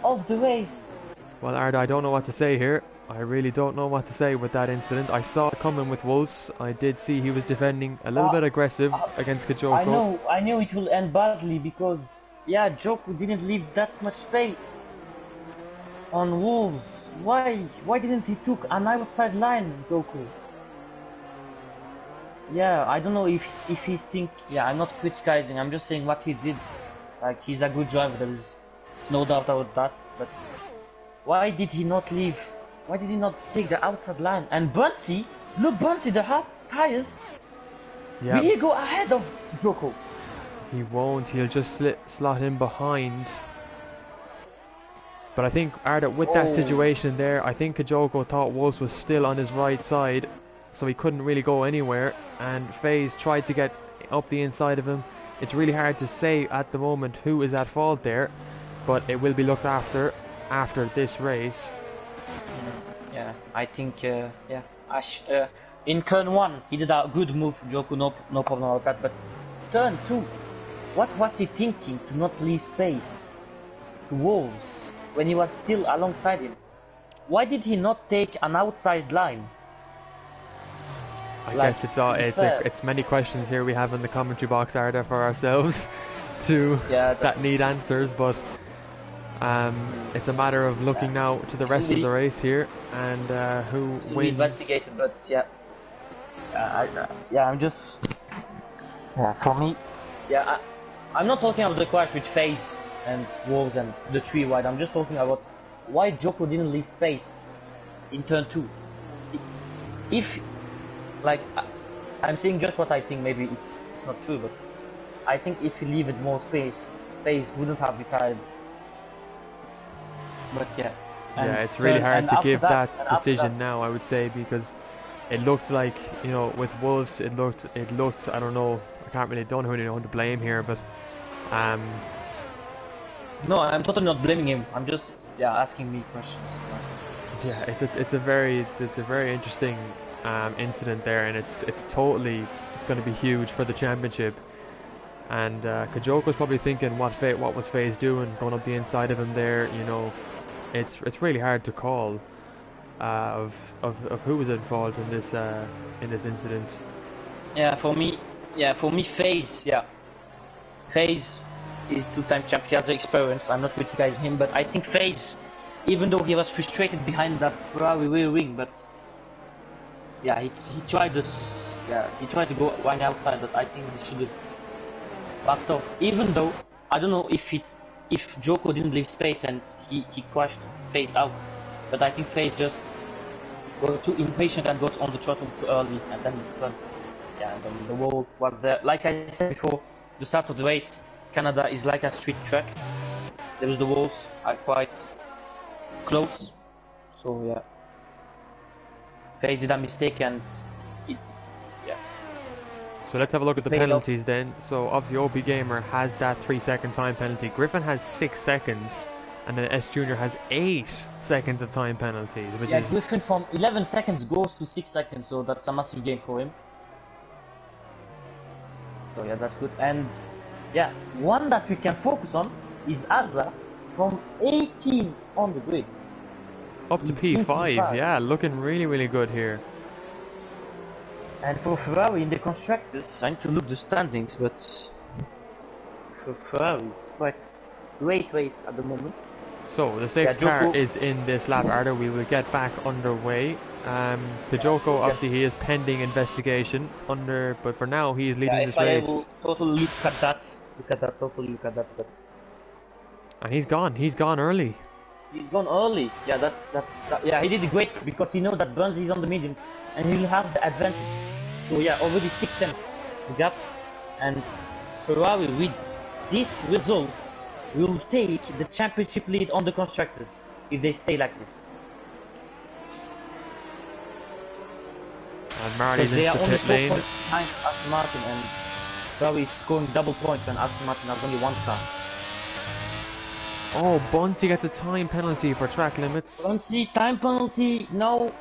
of the race. Well, Arda, I don't know what to say here. I really don't know what to say with that incident. I saw it coming with Wolves. I did see he was defending a little bit aggressive against Kajoko. I know it will end badly because, yeah, Joko didn't leave that much space on Wolves. Why didn't he took an outside line, Joko? Yeah, I don't know if he's yeah, I'm not criticizing, I'm just saying what he did. Like, he's a good driver, there is no doubt about that, but why did he not leave? Why did he not take the outside line? And Bunzi, look Bunzi, the hot tires. Will he go ahead of Joko? He won't, he'll just slot in behind. But I think, Arda, with that situation there, I think Kajoko thought Wolves was still on his right side, so he couldn't really go anywhere, and FaZe tried to get up the inside of him. It's really hard to say at the moment who is at fault there, but it will be looked after this race. Yeah, I think, in turn 1, he did a good move, Joko, no problem about that, but turn 2, what was he thinking to not leave space to Wolves when he was still alongside him? Why did he not take an outside line? I guess it's many questions here we have in the commentary box, Arda, for ourselves that need answers, but it's a matter of looking now to the rest of the race here and who wins. Investigated, but I'm just for me, I'm not talking about the crash with FaZe and Wolves and the 3 wide. I'm just talking about why Joko didn't leave space in turn 2. Like I'm saying just what I think. Maybe it's not true, but I think if he leave it more space, FaZe wouldn't have retired. But yeah, Yeah, it's really hard and to after give that, that and after that, decision now, I would say, because it looked like, you know, with Wolves, it looked, I don't know, I can't really, don't really know who to blame here, but, um, no, I'm totally not blaming him. I'm just asking me questions. yeah, it's a very interesting, incident there, and it's totally going to be huge for the championship. And Kajoko's probably thinking what was FaZe doing, going up the inside of him there, you know, it's really hard to call. Of who was at fault in this incident. For me, FaZe is two-time champion. He has the experience. I'm not criticizing him, but I think FaZe, even though he was frustrated behind that Ferrari rear wing, but yeah, he tried this. Yeah, he tried to go one outside, but I think he should have backed off. Even though I don't know if Joko didn't leave space and he crashed FaZe out, but I think FaZe just got too impatient and got on the throttle too early, and then he spun. Yeah, and then the wall was there. Like I said before, the start of the race, Canada is like a street track. The walls are quite close, so yeah. FaZe did a mistake, and it, yeah. So let's have a look at the Paid off. penalties then. So obviously OP Gamer has that 3 second time penalty. Griffin has 6 seconds, and then S Junior has 8 seconds of time penalties, which Yeah, is Griffin from 11 seconds goes to 6 seconds, so that's a massive gain for him. So yeah, that's good. And yeah, one that we can focus on is Azza from 18 on the grid. up to He's P5. 25. Yeah, looking really good here. And for Ferrari in the constructors, I need to look the standings, but for Ferrari, it's quite great race at the moment. So the safety car Joko is in this lap, Arda. We will get back underway. Kajoko, obviously he is pending investigation but for now he is leading this if I race. will totally look at that, but And he's gone early. he's gone early. Yeah, yeah, he did great because he knows that Burns is on the mediums and he'll have the advantage. So yeah, already 6 tenths the gap, and Ferrari with this result will take the championship lead on the constructors if they stay like this. And Marley's Because they into are the only pit 4 lane. points behind Aston Martin, and Ferrari is scoring double points when Aston Martin has only 1 car. Oh, Bunsey gets a time penalty for track limits. Bunsey, time penalty, no.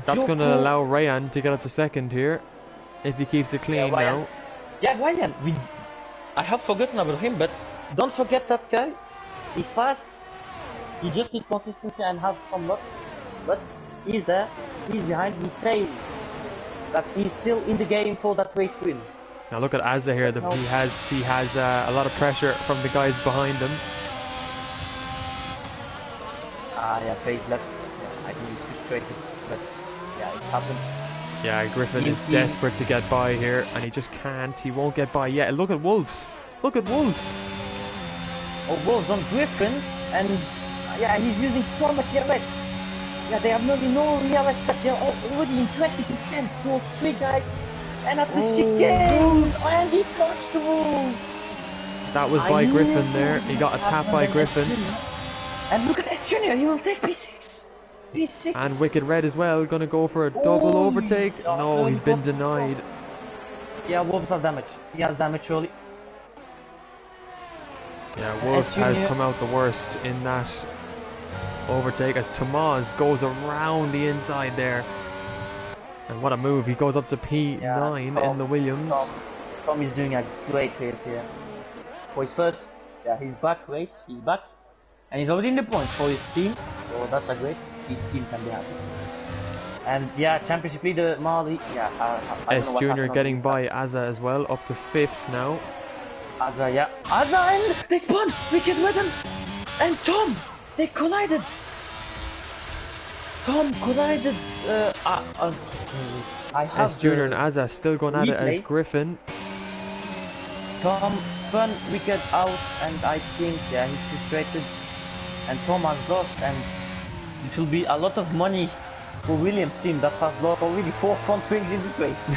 That's going to Joko. allow Ryan to get up to second here, if he keeps it clean now. Yeah, Ryan, I have forgotten about him, but don't forget that guy. He's fast. He just needs consistency and have some luck. But he's there. He's behind. He says that he's still in the game for that race win. Now look at Azza here. He has a lot of pressure from the guys behind him. Yeah, FaZe left. Yeah, I think he's frustrated, but yeah, it happens. Yeah, Griffin is desperate to get by here, and he just can't. He won't get by yet. Look at Wolves. Look at Wolves. Oh, Wolves on Griffin, and yeah, he's using so much ERS. Yeah, they have no ERS, but they're already in 20%. Those 3 guys, and at the chicane, and he touched the wall. That was by Griffin there. He got a tap by Griffin. And look at S Junior, he will take P6. P6. And Wicked Red as well, gonna go for a double overtake. No, he's been denied. Yeah, Wolves has damage. He has damage surely. Yeah, Wolves has come out the worst in that overtake as Tomas goes around the inside there. And what a move, he goes up to P9 in the Williams. Tom is doing a great race here. For his first, his back race, he's back. And he's already in the points for his team, so that's a great. His team can be happy. And yeah, championship leader Marley. Yeah, S Junior getting by Azza as well, up to 5th now. Azza, yeah. Azza, and they spun! Wicked Red and Tom! They collided! Tom collided. I have S Junior and Azza still going at it as Griffin. Tom spun Wicked out, and I think he's frustrated. And Tom has lost, and it will be a lot of money for Williams' team that has lost already 4 front wings in this race.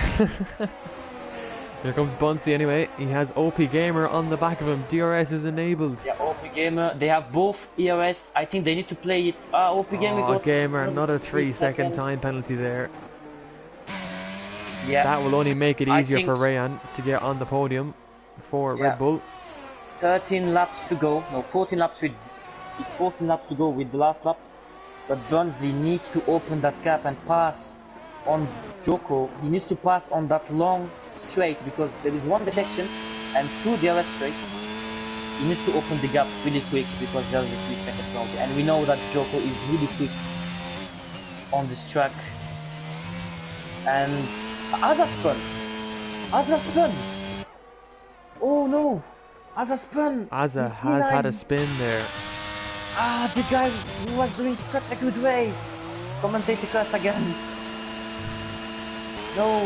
Here comes Bunsey anyway. He has OP Gamer on the back of him. DRS is enabled. Yeah, OP Gamer. They have both ERS. I think they need to play it. OP Gamer got Gamer, another 3-second time penalty there. Yeah. That will only make it easier for Rayan to get on the podium for Red Bull. 13 laps to go. No, 14 laps with. It's 14 laps to go with the last lap. But Bunsey needs to open that gap and pass on Joko. He needs to pass on that long straight because there is one detection and 2 DRS straight. He needs to open the gap really quick because there is a 3-second penalty. And we know that Joko is really quick on this track. And Azza spun! Oh no! Azza spun! Azza has had a spin there. The guy was doing such a good race! Commentator curse again. No!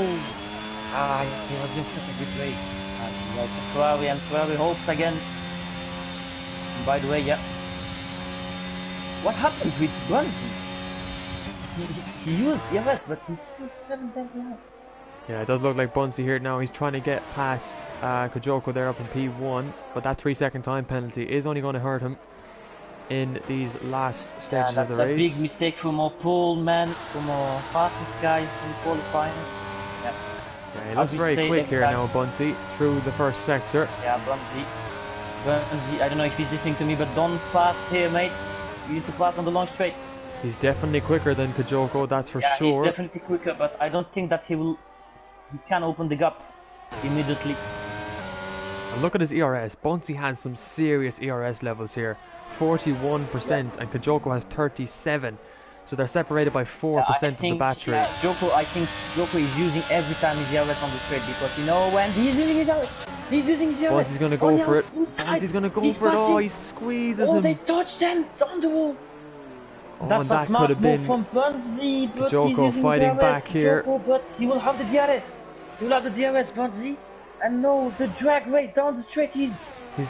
He was doing such a good race. Like Ferrari and Ferrari hopes again. And by the way, what happened with Bunsey? He used ERS, but he's still 7 tenths behind. Yeah, it does look like Bunsey here now. He's trying to get past Kajoko there up in P1, but that 3-second time penalty is only going to hurt him in these last stages of the race. That's a big mistake from our pole man, from our fastest guy from qualifying. Yeah, he looks very quick here now, Bunsey, through the first sector. Yeah, Bunsey, I don't know if he's listening to me, but don't pass here, mate. You need to pass on the long straight. He's definitely quicker than Kajoko, that's for sure. Yeah, he's definitely quicker, but I don't think that he can open the gap immediately. And look at his ERS. Bunsey has some serious ERS levels here. 41% and Kajoko has 37. So they're separated by 4% of the battery. I think Joko is using every time his ERS on the straight because you know when he's using his ERS. He's using his ERS. Bunsey's going to go for it. Bunsey's going to go for it. Oh, he squeezes him. Oh, they touched them on the wall. Oh, that's a smart move from Bunsey, but he's using fighting DRS, back here. But he will have the DRS. He will have the DRS, Bunsey. And no, the drag race down the straight, he's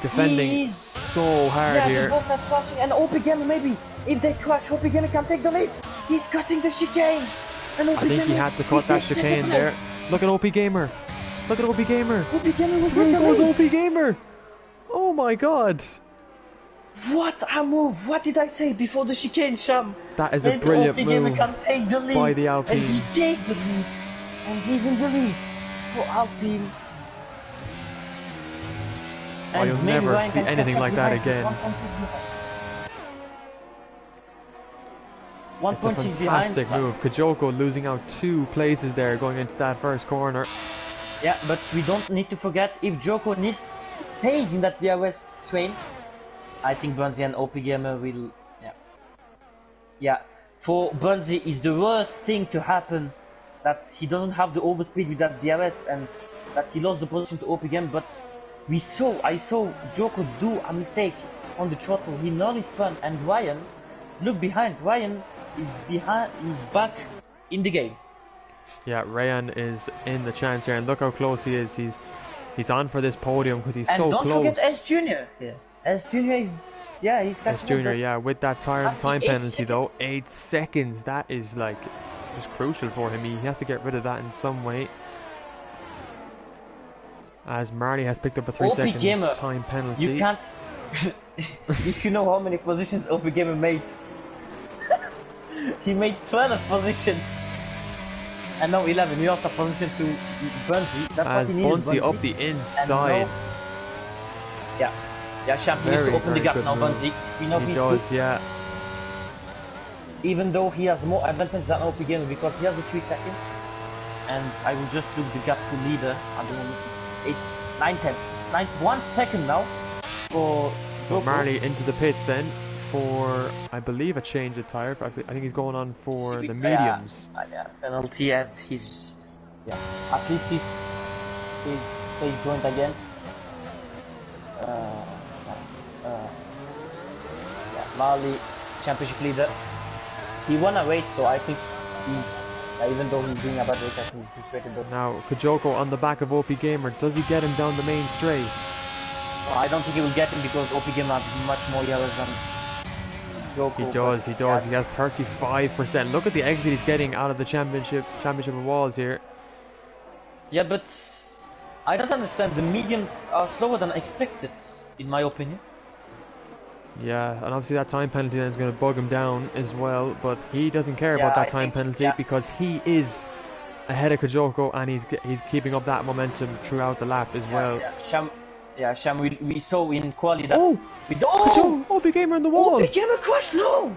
defending so hard here. Both are crashing, and OP Gamer maybe, if they crash, OP Gamer can take the lead. He's cutting the chicane. And I think he had to cut that chicane there. Look at OP Gamer. Look at OP Gamer. OP Gamer was Through goes OP Gamer. Oh my god. What a move! What did I say before the chicane, Sham? That is a brilliant move can take the lead, by the Alpine. And he takes the lead. And he's in the lead for Alpine. Oh, you'll never see anything like that again. It's a fantastic move. Kajoko losing out 2 places there going into that first corner. Yeah, but we don't need to forget if Joko stays in that DRS train, I think Bunsey and OP Gamer will. Yeah. For Bunsey, is the worst thing to happen that he doesn't have the overspeed with that DRS and that he lost the position to OP Gamer. But I saw Joko do a mistake on the throttle. He nearly spun, and Ryan, look behind. Ryan is behind. He's back in the game. Yeah, Ryan is in the chance here, and look how close he is. He's on for this podium because he's so close. And don't forget S Junior. Yeah. S Junior is he's catching S Junior. Yeah, with that time penalty though, 8 seconds. That is like just crucial for him. He has to get rid of that in some way. As Marley has picked up a 3 seconds time penalty. You can't. If you know how many positions OP Gamer made, he made 12 positions. And now 11. We also position to Bunsey. That's what he needed. Bunsey up the inside. Yeah, Sham, he needs to open the gap now, Bunsey. We know he does, yeah. Even though he has more advantage than OP Gamer because he has the 3 seconds. And I will just look the gap to leader at the moment. It's 9 tenths. 1 second now for So Marley into the pits then for, I believe, a change of tyre. I think he's going on for the mediums. Yeah, penalty, and he's at least he's joined again. Marley, championship leader. He won a race, so I think he's, even though he's doing a bad race, I think he's frustrated. But now Kajoko on the back of OP Gamer. Does he get him down the main straight? I don't think he will get him because OP Gamer has much more yellows than Joko. He does, he does. He has Yes. 35%. Look at the exit he's getting out of the championship of walls here. Yeah, but I don't understand. The mediums are slower than expected, in my opinion. Yeah, and obviously that time penalty then is going to bug him down as well, but he doesn't care Yeah, about that I time think, penalty yeah. because he is ahead of Kajoko and he's keeping up that momentum throughout the lap as well. Sham, we saw in quali that Oh! we don't. Kajoko! Oh, became on the Oh, wall! became a crash! No!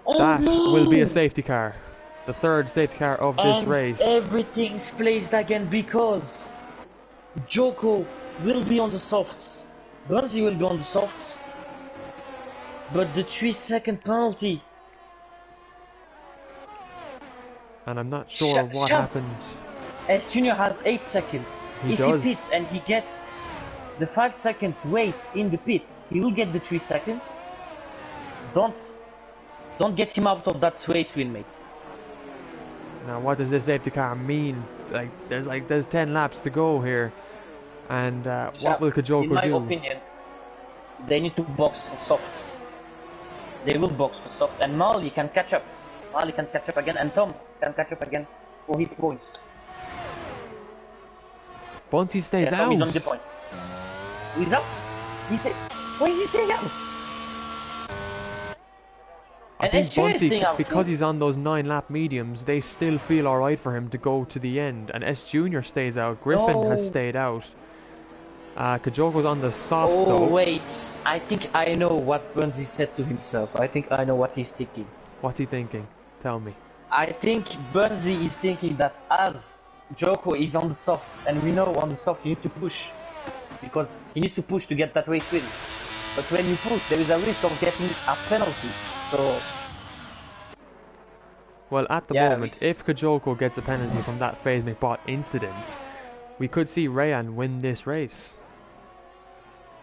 Oh That no! will be a safety car. The third safety car of this And race. everything's placed again because Joko will be on the softs. Bernsey will be on the softs. But the 3-second penalty. And I'm not sure what happened. S Junior has 8 seconds. He if does. he pits and he gets the 5-second wait in the pit, he will get the 3 seconds. Don't get him out of that race win, mate. Now, what does this safety car mean? There's 10 laps to go here, and what will Kajoko in my do? opinion, they need to box for softs. They will box for soft, and Marley can catch up. Marley can catch up again, and Tom can catch up again for his points. Bonsi stays Tom out. is on the point. He's up. Why is he staying out? I And think S2 is staying Bonsi, out because too. he's on those 9-lap mediums, they still feel alright for him to go to the end. And S Junior stays out. Griffin has No. stayed out. Kajoko's on the softs Oh though. wait, I think I know what Bernsey said to himself. I think I know what he's thinking. What's he thinking? Tell me. I think Bernsey is thinking that as Joko is on the softs, and we know on the softs you need to push, because he needs to push to get that race win. But when you push, there is a risk of getting a penalty. So Well, at the Yeah, moment, if Kajoko gets a penalty from that FaZe McBot incident, we could see Rayan win this race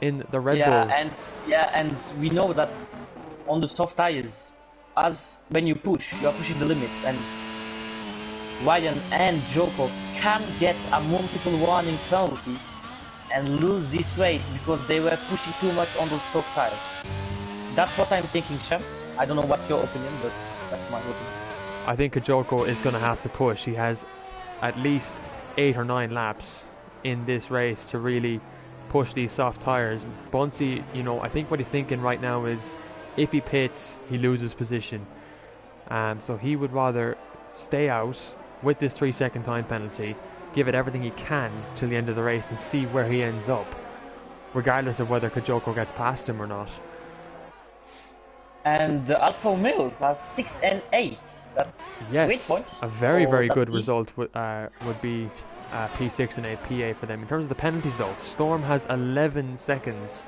in the Red Bull. and we know that on the soft tires, as when you push, you are pushing the limits, and Ryan and Joko can get a multiple warning penalty and lose this race because they were pushing too much on those soft tires. That's what I'm thinking, Sham. I don't know what's your opinion, but that's my opinion. I think Kajoko is going to have to push. He has at least 8 or 9 laps in this race to really push these soft tyres. Bonsi, you know, I think what he's thinking right now is if he pits, he loses position. So he would rather stay out with this 3-second time penalty, give it everything he can till the end of the race and see where he ends up, regardless of whether Kajoko gets past him or not. And the Alfa Romeo has 6 and 8. That's great Yes, points. a very, for very that good team. result would be P6 and 8 PA for them. In terms of the penalties though, Storm has 11 seconds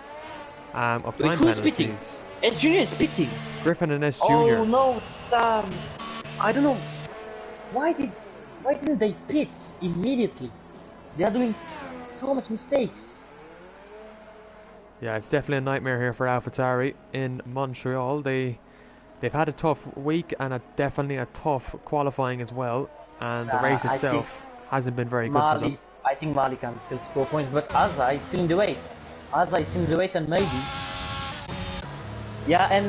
of Wait, time who's penalties. pitting? S Junior is pitting. Griffin and S Junior. Oh no, I don't know. Why didn't they pit immediately? They are doing so much mistakes. Yeah, it's definitely a nightmare here for AlphaTauri in Montreal. They've had a tough week and definitely a tough qualifying as well. And the race I itself hasn't been very good for them. Mali, I think Mali can still score points, but Azza is still in the race. Azza is still in the race, and maybe. Yeah, and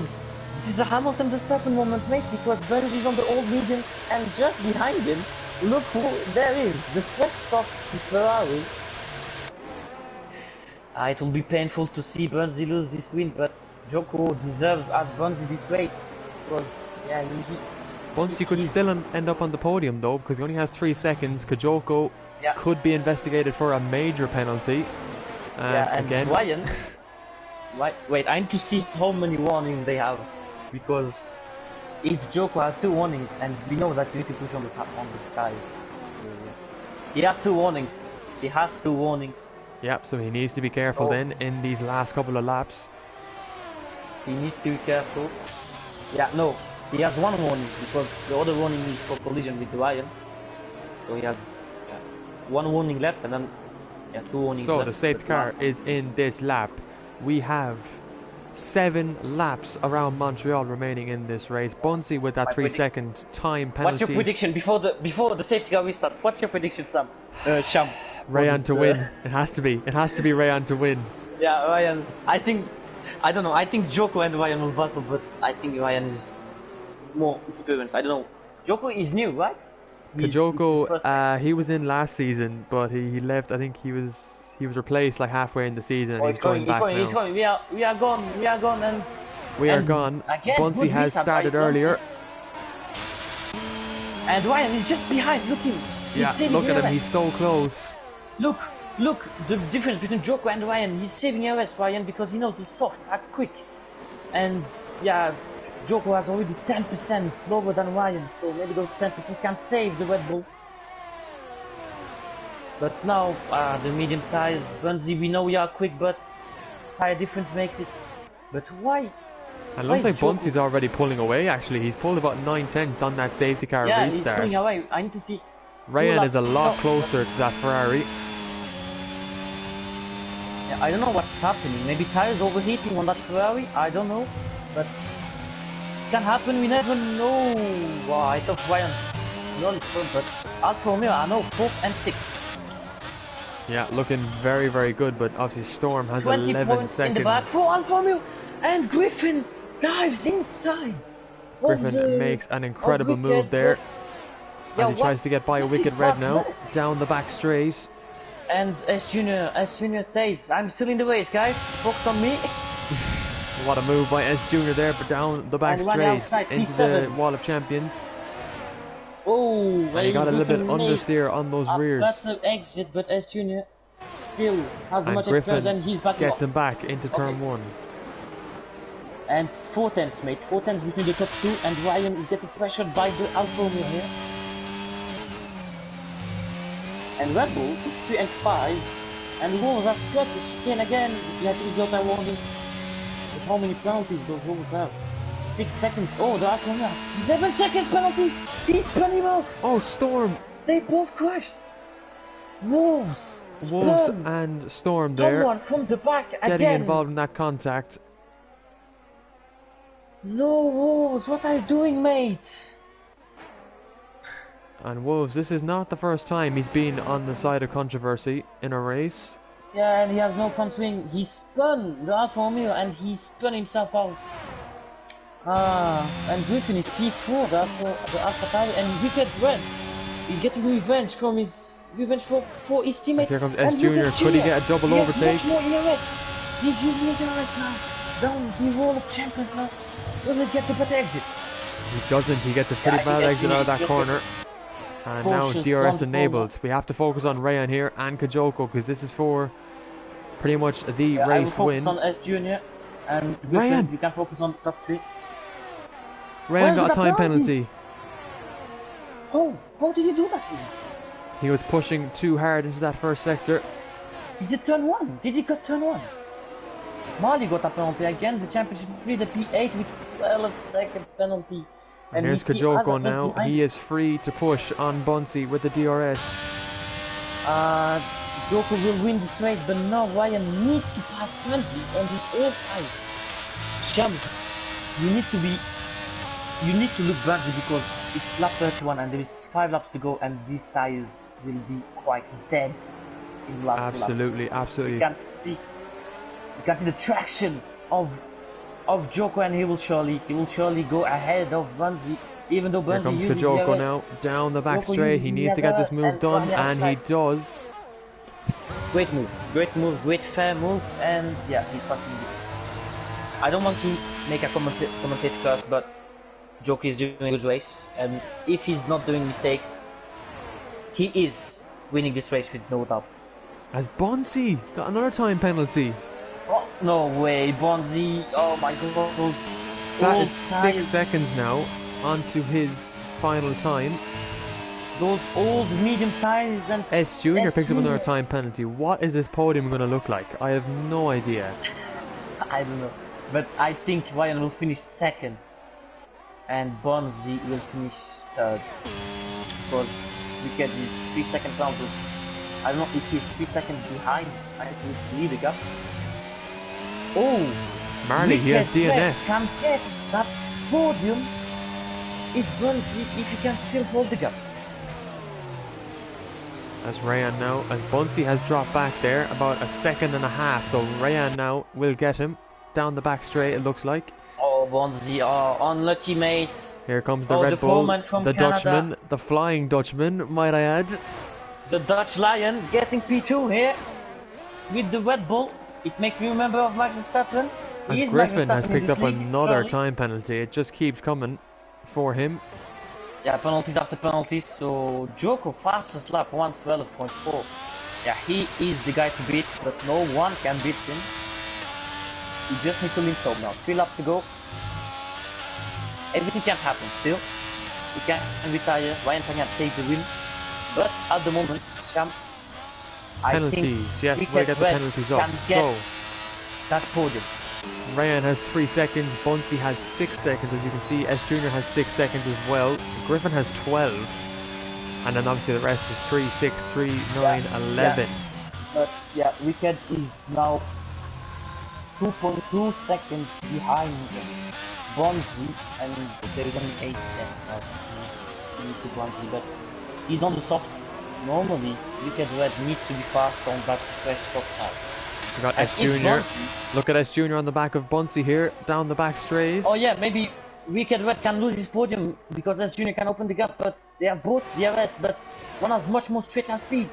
this is a Hamilton Verstappen moment, mate, because Bennett is on the old mediums, and just behind him, look who there is, the fresh soft Ferrari. It will be painful to see Bernsey lose this win, but Joko deserves as Bernsey this race, because yeah, Bonsi could still end up on the podium though, because he only has 3 seconds. Kajoko Yeah. could be investigated for a major penalty. and Again, Ryan. Wait, I need to see how many warnings they have, because if Joko has 2 warnings, and we know that you need to push on the skies, so yeah. He has 2 warnings. He has 2 warnings. Yep, so he needs to be careful Oh. then in these last couple of laps. He needs to be careful. Yeah, no, he has 1 warning because the other warning is for collision with Ryan. So he has 1 warning left, and then 2 warnings So left. the safety but car last- is in this lap. We have 7 laps around Montreal remaining in this race. Bonsi with that My 3-second time penalty. What's your prediction before the safety car restart? What's your prediction, Sam? Sham. Rayan this, to win. It has to be. It has to be Rayan to win. Yeah, Ryan. I think I don't know. I think Joko and Ryan will battle, but I think Ryan is more experienced. I don't know. Joko is new, right? He's the first. He was in last season, but he left. I think he was replaced like halfway in the season, and Oh, he's going back now. he's going. We are gone, and We are gone. again, Bunsey good has restart started by earlier. And Ryan is just behind. Look him. Yeah, look at him. He's so close. Look the difference between Joko and Ryan. He's saving RS Ryan because he knows the softs are quick, and yeah, Joko has already 10% lower than Ryan, so maybe those 10% can save the Red Bull. But now the medium tires, Bunzi, we know we are quick, but tire difference makes it. But why? And looks like Bunsey's already pulling away. Actually, he's pulled about 9/10 on that safety car Yeah, restart. he's pulling away. I need to see. Ryan is a lot closer to that Ferrari. Yeah, I don't know what's happening. Maybe tires overheating on that Ferrari. I don't know, but it can happen. We never know. Wow, I thought Ryan not front, but Alfa Romeo are now 4th and 6th. Yeah, looking very, very good, but obviously Storm has 20 11 points seconds. in the back for Alfa Romeo, and Griffin dives inside. Griffin makes an incredible move there. And he tries to get by a Wicked Red now, down the back straight. And S Junior says, I'm still in the race, guys. Focus on me. What a move by S Junior there, but down the back straight into the Wall of Champions. Oh, and he got a little bit understeer on those rears. Better exit, but S Junior still has much experience, and he's back. Gets him back into turn 1. And 4 tenths, mate. 4 tenths between the top 2, and Ryan is getting pressured by the Alfa Romeo here. And Red Bull is 3 and 5, and Wolves has cut the chicane again. I think got a warning. But how many penalties those Wolves have? 6 seconds. Oh, the Alfa Romeo. 7 seconds penalty. He's spun him off. Oh, Storm. They both crashed. Wolves and Storm there. Someone from the back getting again. involved in that contact. No, Wolves, what are you doing, mate? And Wolves, this is not the first time he's been on the side of controversy in a race. Yeah, and he has no front wing. He spun the Alfa Romeo and he spun himself out. And Griffin is P4, the Alpha Tauri, and Wicked Red is getting revenge for his teammate. And here comes S Junior. Could he get a double overtake? Much more ERS. He's using his ERS now. Down the Wall of Champions now. Will he get the better exit? He doesn't. He gets a pretty bad exit out of that corner. And now DRS enabled. We have to focus on Ryan here and Kajoko, because this is for pretty much the race win. I will focus on S Junior and Ryan. You can focus on top 3. Ryan got a time penalty. Oh, how did he do that? He was pushing too hard into that first sector. Is it turn 1? Did he got turn 1? Mali got a penalty again. The championship 3, the P8 with 12 seconds penalty. And here's Kajoko now. He is free to push on Bunsey with the DRS. Joko will win this race, but now Ryan needs to pass Bunsey on his own eyes. Sham, you need to look back because it's lap 31 and there is 5 laps to go, and these tires will be quite dead in the last Absolutely. You can see the traction of Joko, and he will surely go ahead of Bunzi, even though Bunzi uses Here comes Kajoko DRS. now, down the back straight. He needs to get this move done, and he does. Great move, great fair move, and yeah, he's passing it. I don't want to make a commentator curse, but Joko is doing a good race, and if he's not doing mistakes, he is winning this race with no doubt. As Bunsey got another time penalty. Oh, no way, Bonzi. Oh my god. That is 6 seconds now onto his final time. Those old medium tires and S Junior picks up another time penalty. What is this podium going to look like? I have no idea. I don't know. But I think Ryan will finish 2nd. And Bonzi will finish 3rd. Because we get this 3-second penalty. I don't know if he's 3 seconds behind. I think he's leading up. Oh, Marley, he has DNF. Can get that podium if he can still hold the gap. As Ryan now, as Bunsey has dropped back there about 1.5 seconds, so Ryan now will get him down the back straight, it looks like. Oh, Bonzi, oh, unlucky mate. Here comes the Oh, Red the Bull, Poleman from the Canada. Dutchman, the Flying Dutchman, might I add. The Dutch Lion getting P2 here with the Red Bull. It makes me remember of Max Verstappen. As Griffin has picked up another time penalty, it just keeps coming for him. Yeah, penalties after penalties. So Joko fastest lap 1:12.4. Yeah, he is the guy to beat, but no one can beat him. You just need to link up now. 3 laps to go. Everything can happen still. He can retire. Ryan can take the win. But at the moment, Sam, Penalties, yes, we'll get the penalties up. So, that podium. Ryan has 3 seconds, Bunsey has 6 seconds, as you can see. S Junior has 6 seconds as well. Griffin has 12. And then obviously the rest is 3, 6, 3, 9, 11. Yeah. But yeah, Wicked is now 2.2 seconds behind Bonzi, and there is only 8 seconds now to Bonzi, but he's on the soft. Normally, Wicked Red needs to be fast on that fresh soft side. We got S Junior. Look at S Junior on the back of Bunsey here, down the back straight. Oh yeah, maybe Wicked Red can lose his podium because S Junior can open the gap, but they are both DRS, but one has much more stretch and speed.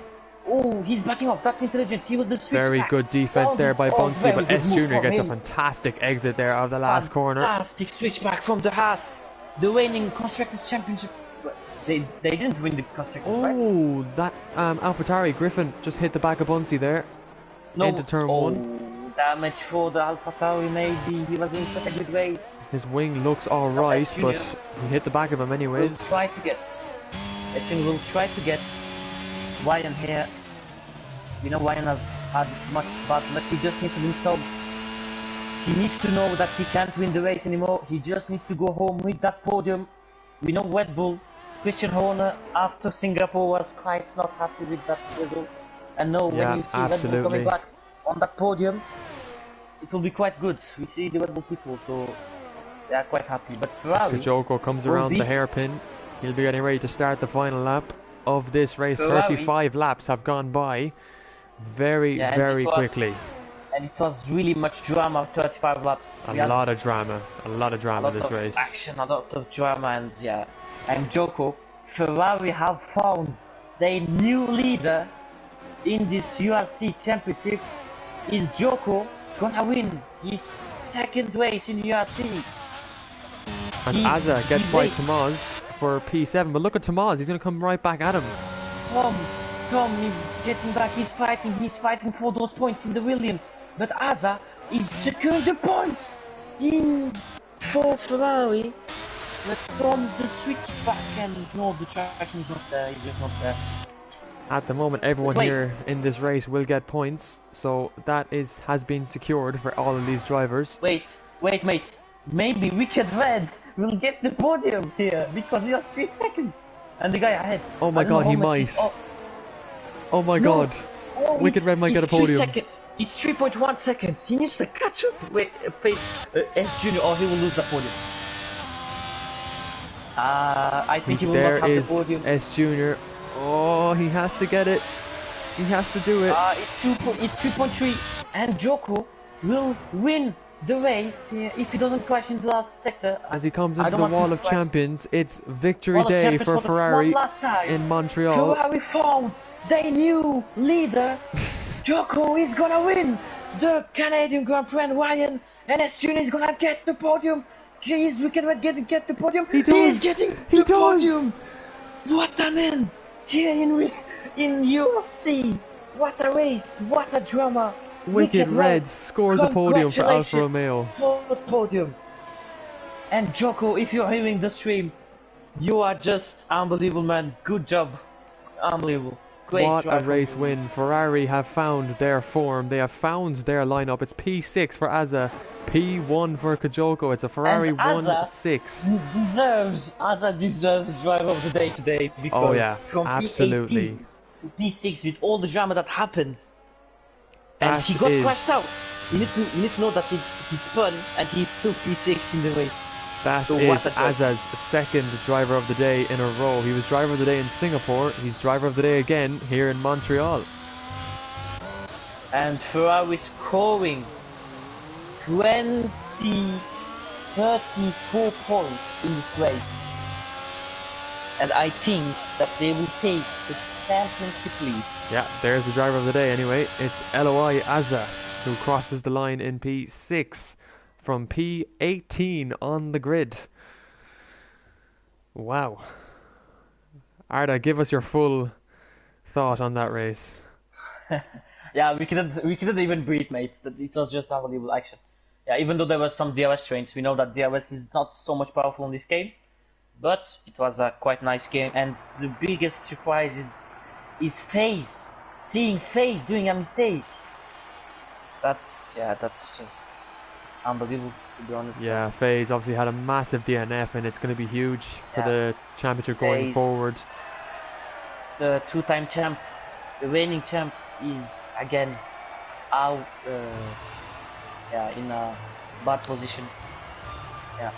Oh, he's backing off. That's intelligent. He will do switch Very back. good defense there by Bunsey, but S Junior gets a him. fantastic exit there out of the last corner. Fantastic switch back from the Haas, the reigning Constructors Championship. They didn't win the Constructors, right? Oh, that AlphaTauri Griffin just hit the back of Bunsey there. No. Into turn 1. Damage for the AlphaTauri, maybe. He was in such a good race. His wing looks alright, but he hit the back of him anyways. Will try to get Ryan here. You know, Ryan has had much bad luck. He just needs to win some. He needs to know that he can't win the race anymore. He just needs to go home with that podium. We know Red Bull, Christian Horner after Singapore was quite not happy with that result. And now when you see Red Bull coming back on that podium, it will be quite good. We see the Red Bull people, so they are quite happy. But Ferrari, Kajoko comes around the hairpin. He'll be getting ready to start the final lap of this race. Ferrari, 35 laps have gone by very quickly. And it was really much drama, 35 laps. A lot of drama this race. Action, a lot of drama, and yeah. And Joko, Ferrari have found their new leader in this URC championship. Is Joko gonna win his second race in URC? And Azza gets by Tomaz for P7, but look at Tomaz, he's gonna come right back at him. Tom is getting back, he's fighting for those points in the Williams, but Azza is securing the points in for Ferrari. But Tom the switch back, and no, the traction is not there, he's just not there. At the moment, everyone here in this race will get points, so that has been secured for all of these drivers. Wait, mate. Maybe Wicked Red will get the podium here because he has 3 seconds, and the guy ahead. Oh my God, he might. Oh my God, Wicked Red might get a podium. 3 seconds. It's 3.1 seconds. He needs to catch up with S Junior, or he will lose the podium. I think he will not have the podium. There is S Junior. Oh, he has to get it. He has to do it. It's 2.3, and Joko will win the race if he doesn't crash in the last sector. As he comes into the wall of champions, it's victory day for Ferrari in Montreal. Ferrari found their new leader. Joko is gonna win the Canadian Grand Prix, and Ryan and S Junior is gonna get the podium. Please, we can get the podium. He does. He's getting the podium. What an end here in URC. What a race. What a drama. Wicked Red scores a podium for Alfa Romeo. For the podium. And Joko, if you're hearing the stream, you are just unbelievable, man. Good job. Unbelievable. Great what a race win. Ferrari have found their form. They have found their lineup. It's P6 for Azza, P1 for Kajoko. It's a Ferrari 1-6. Azza deserves driver of the day today, because from absolutely. P18 to P6 with all the drama that happened. And he got crashed out. You need to know that he spun and he's still P6 in the race. That is Azza's second driver of the day in a row. He was driver of the day in Singapore. He's driver of the day again here in Montreal. And Ferrari scoring 20, 34 points in this race. And I think that they will take the championship lead. Yeah, there's the driver of the day anyway. It's LOI Azza who crosses the line in P6 from P18 on the grid. Wow. Arda, give us your full thought on that race. Yeah, we couldn't even breathe, mate. It was just unbelievable action. Yeah, even though there was some DRS trains, we know that DRS is not so much powerful in this game, but it was a quite nice game. And the biggest surprise is FaZe, seeing FaZe doing a mistake. That's just unbelievable, to be honest. Yeah, FaZe obviously had a massive DNF, and it's going to be huge for the championship going forward. The two-time champ, the reigning champ, is again out. In a bad position. Yeah.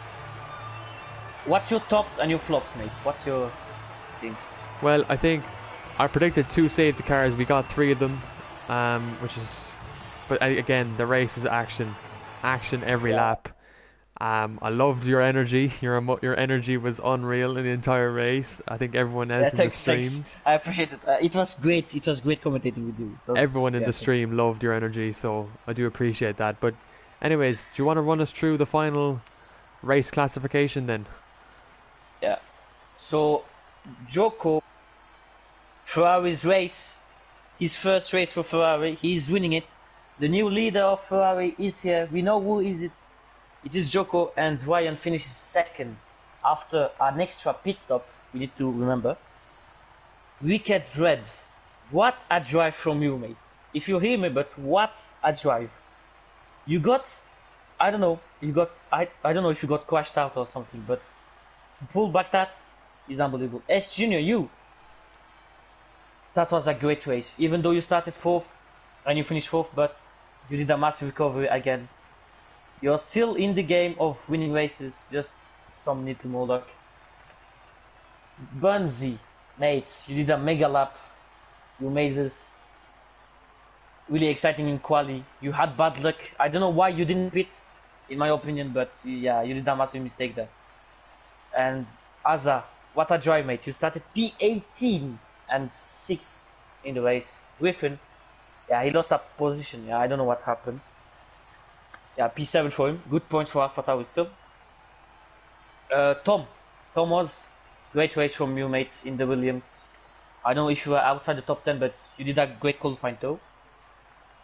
What's your tops and your flops, mate? What's your thing? Well, I think I predicted 2 safety cars. We got 3 of them, which is. But again, the race was action every lap. I loved your energy. Your energy was unreal in the entire race. I think everyone else in the stream. Thanks. I appreciate it. It was great. It was great commentating with you. Everyone in the stream loved your energy, so I do appreciate that. But, anyways, do you want to run us through the final race classification then? Yeah. So, Joko, Ferrari's race, his first race for Ferrari, he's winning it. The new leader of Ferrari is here. We know who is it. It is Joko, and Ryan finishes second after an extra pit stop. We need to remember. Wicked Red, what a drive from you, mate. If you hear me, but what a drive. You got, I don't know, I don't know if you got crashed out or something, but to pull back that is unbelievable. S Junior, that was a great race. Even though you started 4th and you finished 4th, but you did a massive recovery again. You're still in the game of winning races, just some little more luck. Bunzy, mate, you did a mega lap. You made this really exciting in quali. You had bad luck. I don't know why you didn't pit, in my opinion, but yeah, you did a massive mistake there. And Azza, what a drive, mate. You started P18 and 6 in the race. Griffin, yeah, he lost a position. Yeah, I don't know what happened. Yeah, P7 for him. Good points for Alpha Tauri still. Tom was great race from you, mate, in the Williams. I don't know if you were outside the top 10, but you did a great qualifying though.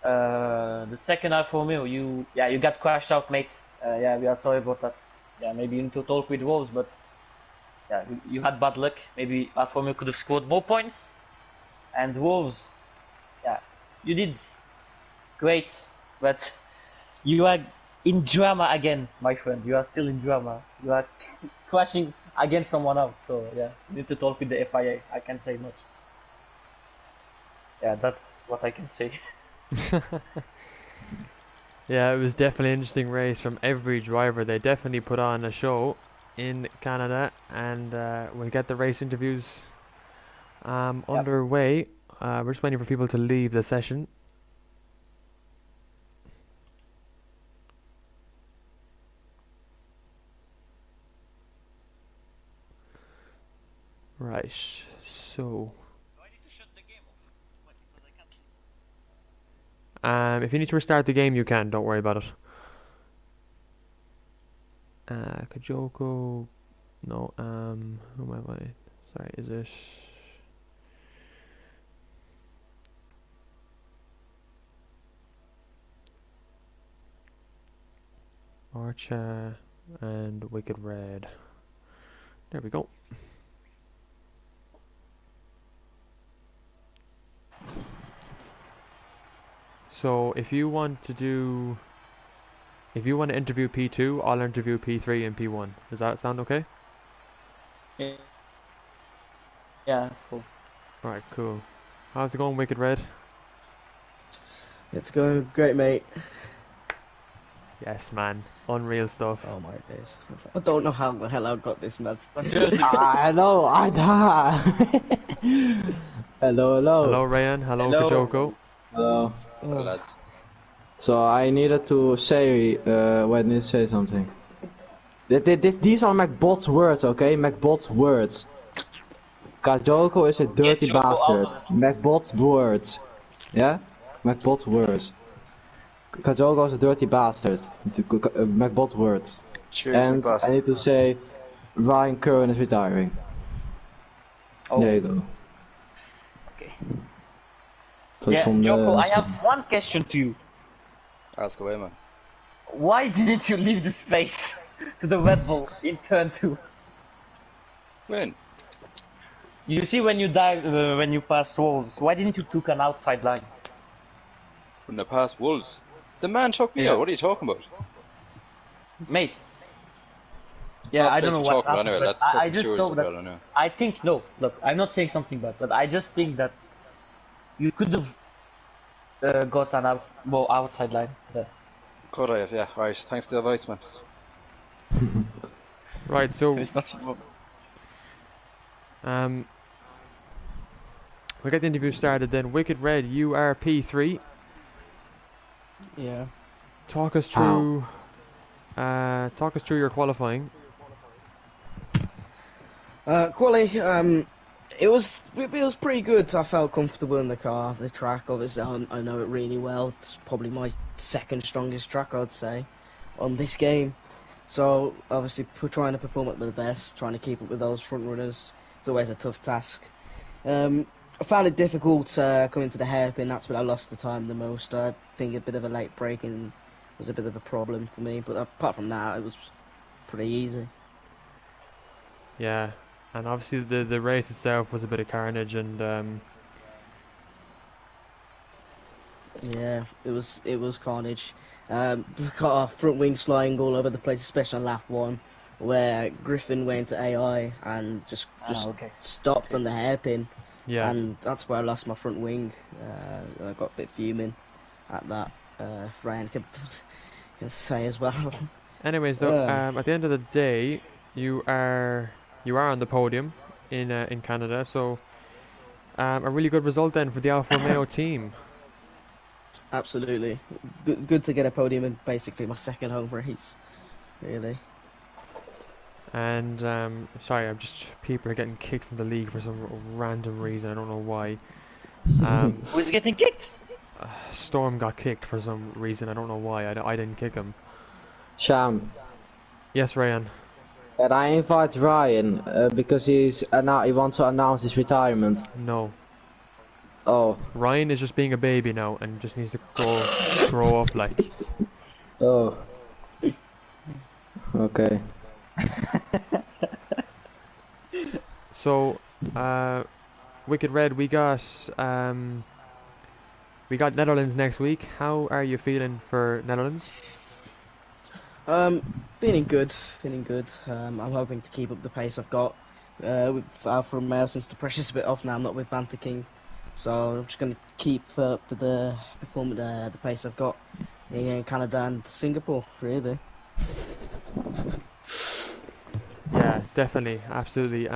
The second Alfa Romeo, you got crashed out, mate. Yeah, we are sorry about that. Yeah, maybe you need to talk with Wolves, but yeah, you had bad luck. Maybe Alfa Romeo could have scored more points. And Wolves, yeah, you did great, but you are in drama again, my friend. You are still in drama. You are crashing against someone else. So yeah, you need to talk with the FIA. I can't say much. Yeah, that's what I can say. Yeah, it was definitely an interesting race from every driver. They definitely put on a show in Canada, and we'll get the race interviews underway. We're just waiting for people to leave the session. Right, so if you need to restart the game, you can. Don't worry about it. Kajoko, no. Who am I? Sorry, is it? Archer and Wicked Red. There we go. So if you want to interview P2, I'll interview P3 and P1. Does that sound okay? Yeah, cool. Alright, cool. How's it going, Wicked Red? It's going great, mate. Yes, man. Unreal stuff. Oh my days. I don't know how the hell I got this map. I know, I Hello. Hello, Ryan. Hello, Kajoko. Hello. Oh, lads. So I needed to say when you say something. These are MacBot's words, okay? MacBot's words. Kajoko is a dirty Joko bastard. out of it. MacBot's words. Yeah? MacBot's words. Kajoko is a dirty bastard. MacBot's words. Cheers, And McBoss. I need to say Ryan Curran is retiring. Oh, There you go. okay. Voor Yeah, some, Joko, I have one question to you. Ask away, man. Why didn't you leave the space to the Red Bull in turn 2? When? You see when you dive, when you pass walls, why didn't you took an outside line? When I passed Wolves. The man took me Yeah. out. What are you talking about? Mate. Yeah, Not I don't know supposed to what talk about happened, anyway. but That's I fucking just sure saw is that. about, I know. I think, no, look, I'm not saying something bad, but I just think that you could have got an outside line there. Could I have? Yeah. Right. Thanks to the advice, man. Right, so It's not. we'll get the interview started then. Wicked Red, URP3. Yeah. Talk us through your qualifying. Quali, it was pretty good. I felt comfortable in the car. The track, obviously, I know it really well. It's probably my second strongest track, I'd say, on this game. So obviously, trying to perform at the best, trying to keep up with those front runners, it's always a tough task. I found it difficult coming to the hairpin. That's where I lost the time the most. I think a bit of a late braking was a bit of a problem for me, but apart from that, it was pretty easy. Yeah, and obviously the race itself was a bit of carnage, and Yeah, it was carnage. Got our front wings flying all over the place, especially on lap 1, where Griffin went to AI and just Okay. stopped on the hairpin, yeah. and that's where I lost my front wing. I got a bit fuming at that. Ryan can say as well. Anyways, though, at the end of the day, you are on the podium in Canada, so a really good result then for the Alfa Romeo team. Absolutely, good to get a podium in basically my second home race, really. And sorry, people are getting kicked from the league for some random reason. I don't know why. Who's getting kicked? Storm got kicked for some reason. I don't know why. I didn't kick him. Sham. Yes, Ryan. And I invite Ryan because he wants to announce his retirement. No. Oh. Ryan is just being a baby now and just needs to grow up like. Oh. Okay. So, Wicked Red, we got Netherlands next week. How are you feeling for Netherlands? Feeling good. I'm hoping to keep up the pace I've got with Alfa Romeo since the pressure's a bit off now. I'm not with Banter King, so I'm just going to keep up the pace I've got in Canada and Singapore, really. Yeah, definitely, absolutely. It's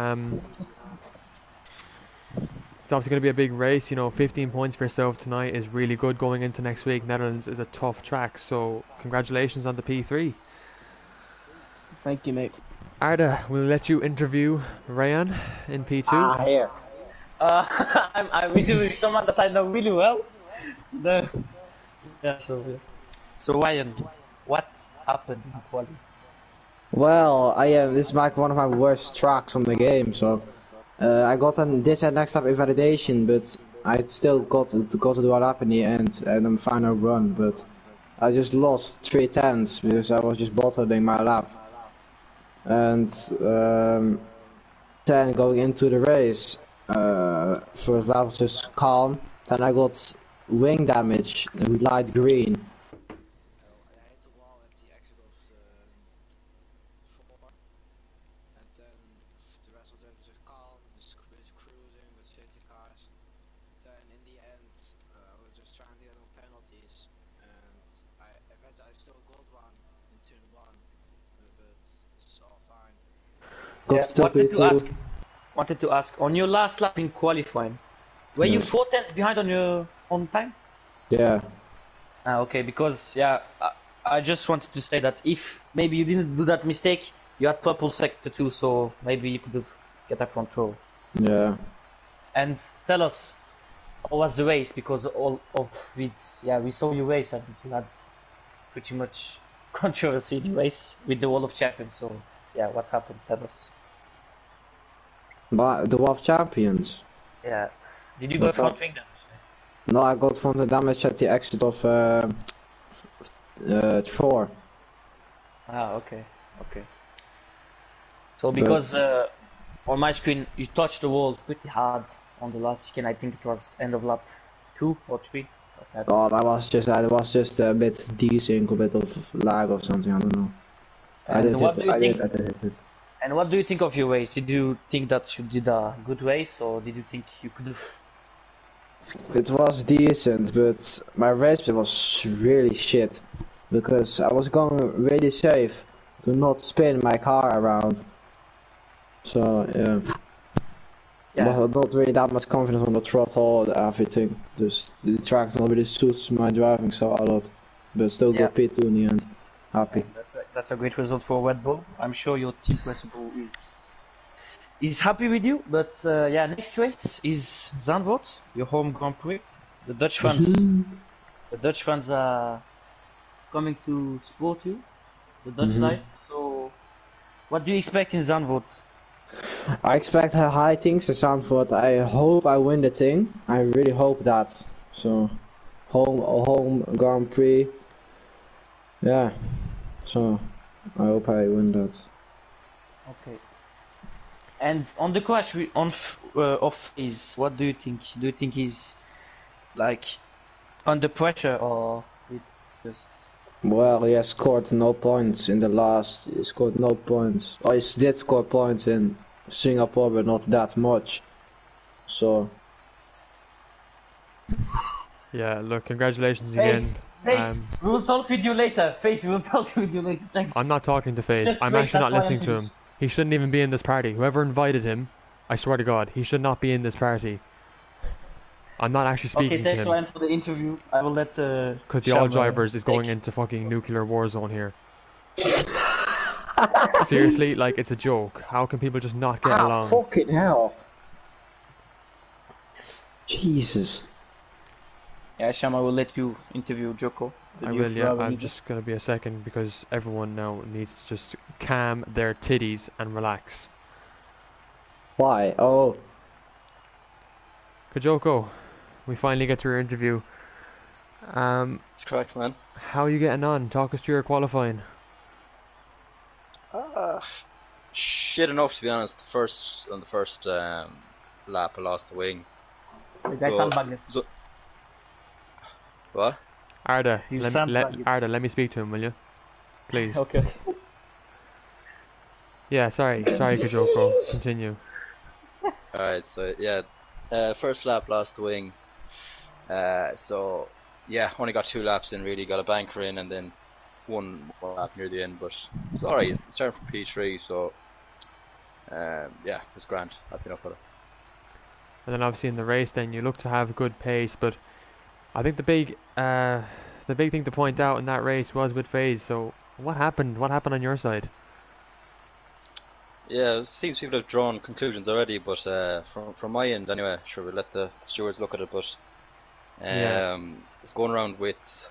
obviously going to be a big race. 15 points for yourself tonight is really good going into next week. Netherlands is a tough track, so congratulations on the P3. Thank you, mate. Arda, we'll let you interview Ryan in P2. Here. I'm doing someone that I know really well. So Ryan, what happened in quali? Well, this is one of my worst tracks from the game, so I got this and next up invalidation, but I still got to do a lap in the end and a final run, but I just lost 3/10 because I was just bottling my lap. And then going into the race, first lap was just calm, then I got wing damage with light green. Wanted to ask on your last lap in qualifying, were you 4 tenths behind on your own time? Yeah. Okay, because yeah, I just wanted to say that if maybe you didn't do that mistake, you had purple sector too, so maybe you could have get a front row. Yeah. And tell us, how was the race? Because all of it, yeah, we saw you race and you had pretty much controversy in the race with the Wall of Champions. So yeah, what happened? Tell us. But the Wolf Champions. Yeah, did you go What's front up? wing damage? No, I got from the damage at the exit of 4. Ah, okay, okay. So because on my screen you touched the wall pretty hard on the last chicken. I think it was end of lap 2 or 3. Like that. Oh, that was just a bit desync, a bit of lag or something. I don't know. I And did what it. do you think? I did hit it. And what do you think of your race? Did you think that you did a good race, or did you think you could have? It was decent, but my race was really shit because I was going really safe to not spin my car around. So Yeah, not really that much confidence on the throttle and everything. Just the track not really suits my driving so a lot, but still yeah. got P2 in the end. Happy. That's a great result for Red Bull. I'm sure your team Red Bull is happy with you. But yeah, next race is Zandvoort, your home Grand Prix. The Dutch fans are coming to support you, the Dutch side. So, what do you expect in Zandvoort? I expect high things to Sanford. I hope I win the thing. I really hope that. So, home Grand Prix. Yeah. So, I hope I win that. Okay. And on the crash of is, what do you think? Do you think he's like under pressure or it just? Well, he has scored no points in the last. He scored no points. Oh, he did score points in Singapore, but not that much. So. Yeah, look, congratulations Face, again. Face, we will talk with you later. Face, we will talk with you later. Thanks. I'm not talking to FaZe. Just I'm wait, actually not that's why I'm listening to doing him. He shouldn't even be in this party. Whoever invited him, I swear to God, he should not be in this party. I'm not actually Okay, speaking to thanks him Ryan for the interview. I will let because the All Sham, Drivers is going take- into fucking nuclear war zone here. Seriously, like it's a joke. How can people just not get along? Fucking hell. Jesus. Yeah, Sham, I will let you interview Joko. the I new will, yeah. Ferrari I'm leader. just gonna be a second because everyone now needs to just calm their titties and relax. Why? Oh. Kajoko, we finally get to your interview. It's correct, man. How are you getting on? Talk us through your qualifying. Shit enough, to be honest. On the first lap, I lost the wing. The guy But- sandbagged. What? Arda, You let me speak to him, will you? Please. Okay. Yeah, sorry, Kajoko. Continue. Alright, so yeah, first lap lost the wing. So yeah, only got 2 laps in really, got a banker in and then 1 more lap near the end, but it's alright. It started from P3, so yeah, it was grand. Happy enough with it. And then obviously in the race, then you look to have good pace, but I think the big thing to point out in that race was with FaZe. So what happened? What happened on your side? Yeah, it seems people have drawn conclusions already, but from my end anyway, sure we'll let the stewards look at it, but Yeah. it's going around with.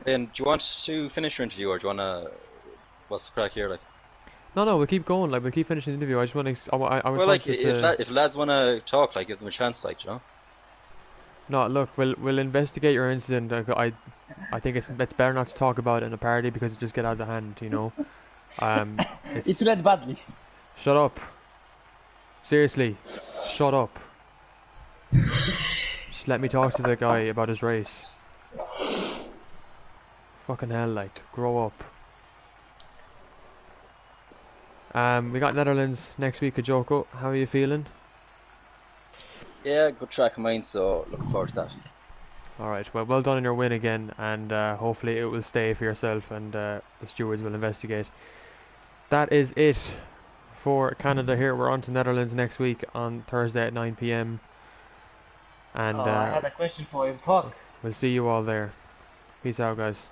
And do you want to finish your interview, or do you want to? What's the crack here, like? No, we'll keep going. Like we'll keep finishing the interview. I just want to. I was Well, like wanted to. if lads want to talk, like give them a chance, like, you know. No, look, we'll investigate your incident. I think it's better not to talk about it in a party because it just get out of hand, you know. It went badly. Shut up. Seriously, shut up. Just let me talk to the guy about his race. Fucking hell, like, grow up. We got Netherlands next week at Joko. How are you feeling? Yeah, good track of mine, so looking forward to that. Alright, well done on your win again, and hopefully it will stay for yourself and the stewards will investigate. That is it for Canada here. We're on to Netherlands next week on Thursday at 9 PM. And I had a question for him. Talk. We'll see you all there. Peace out, guys.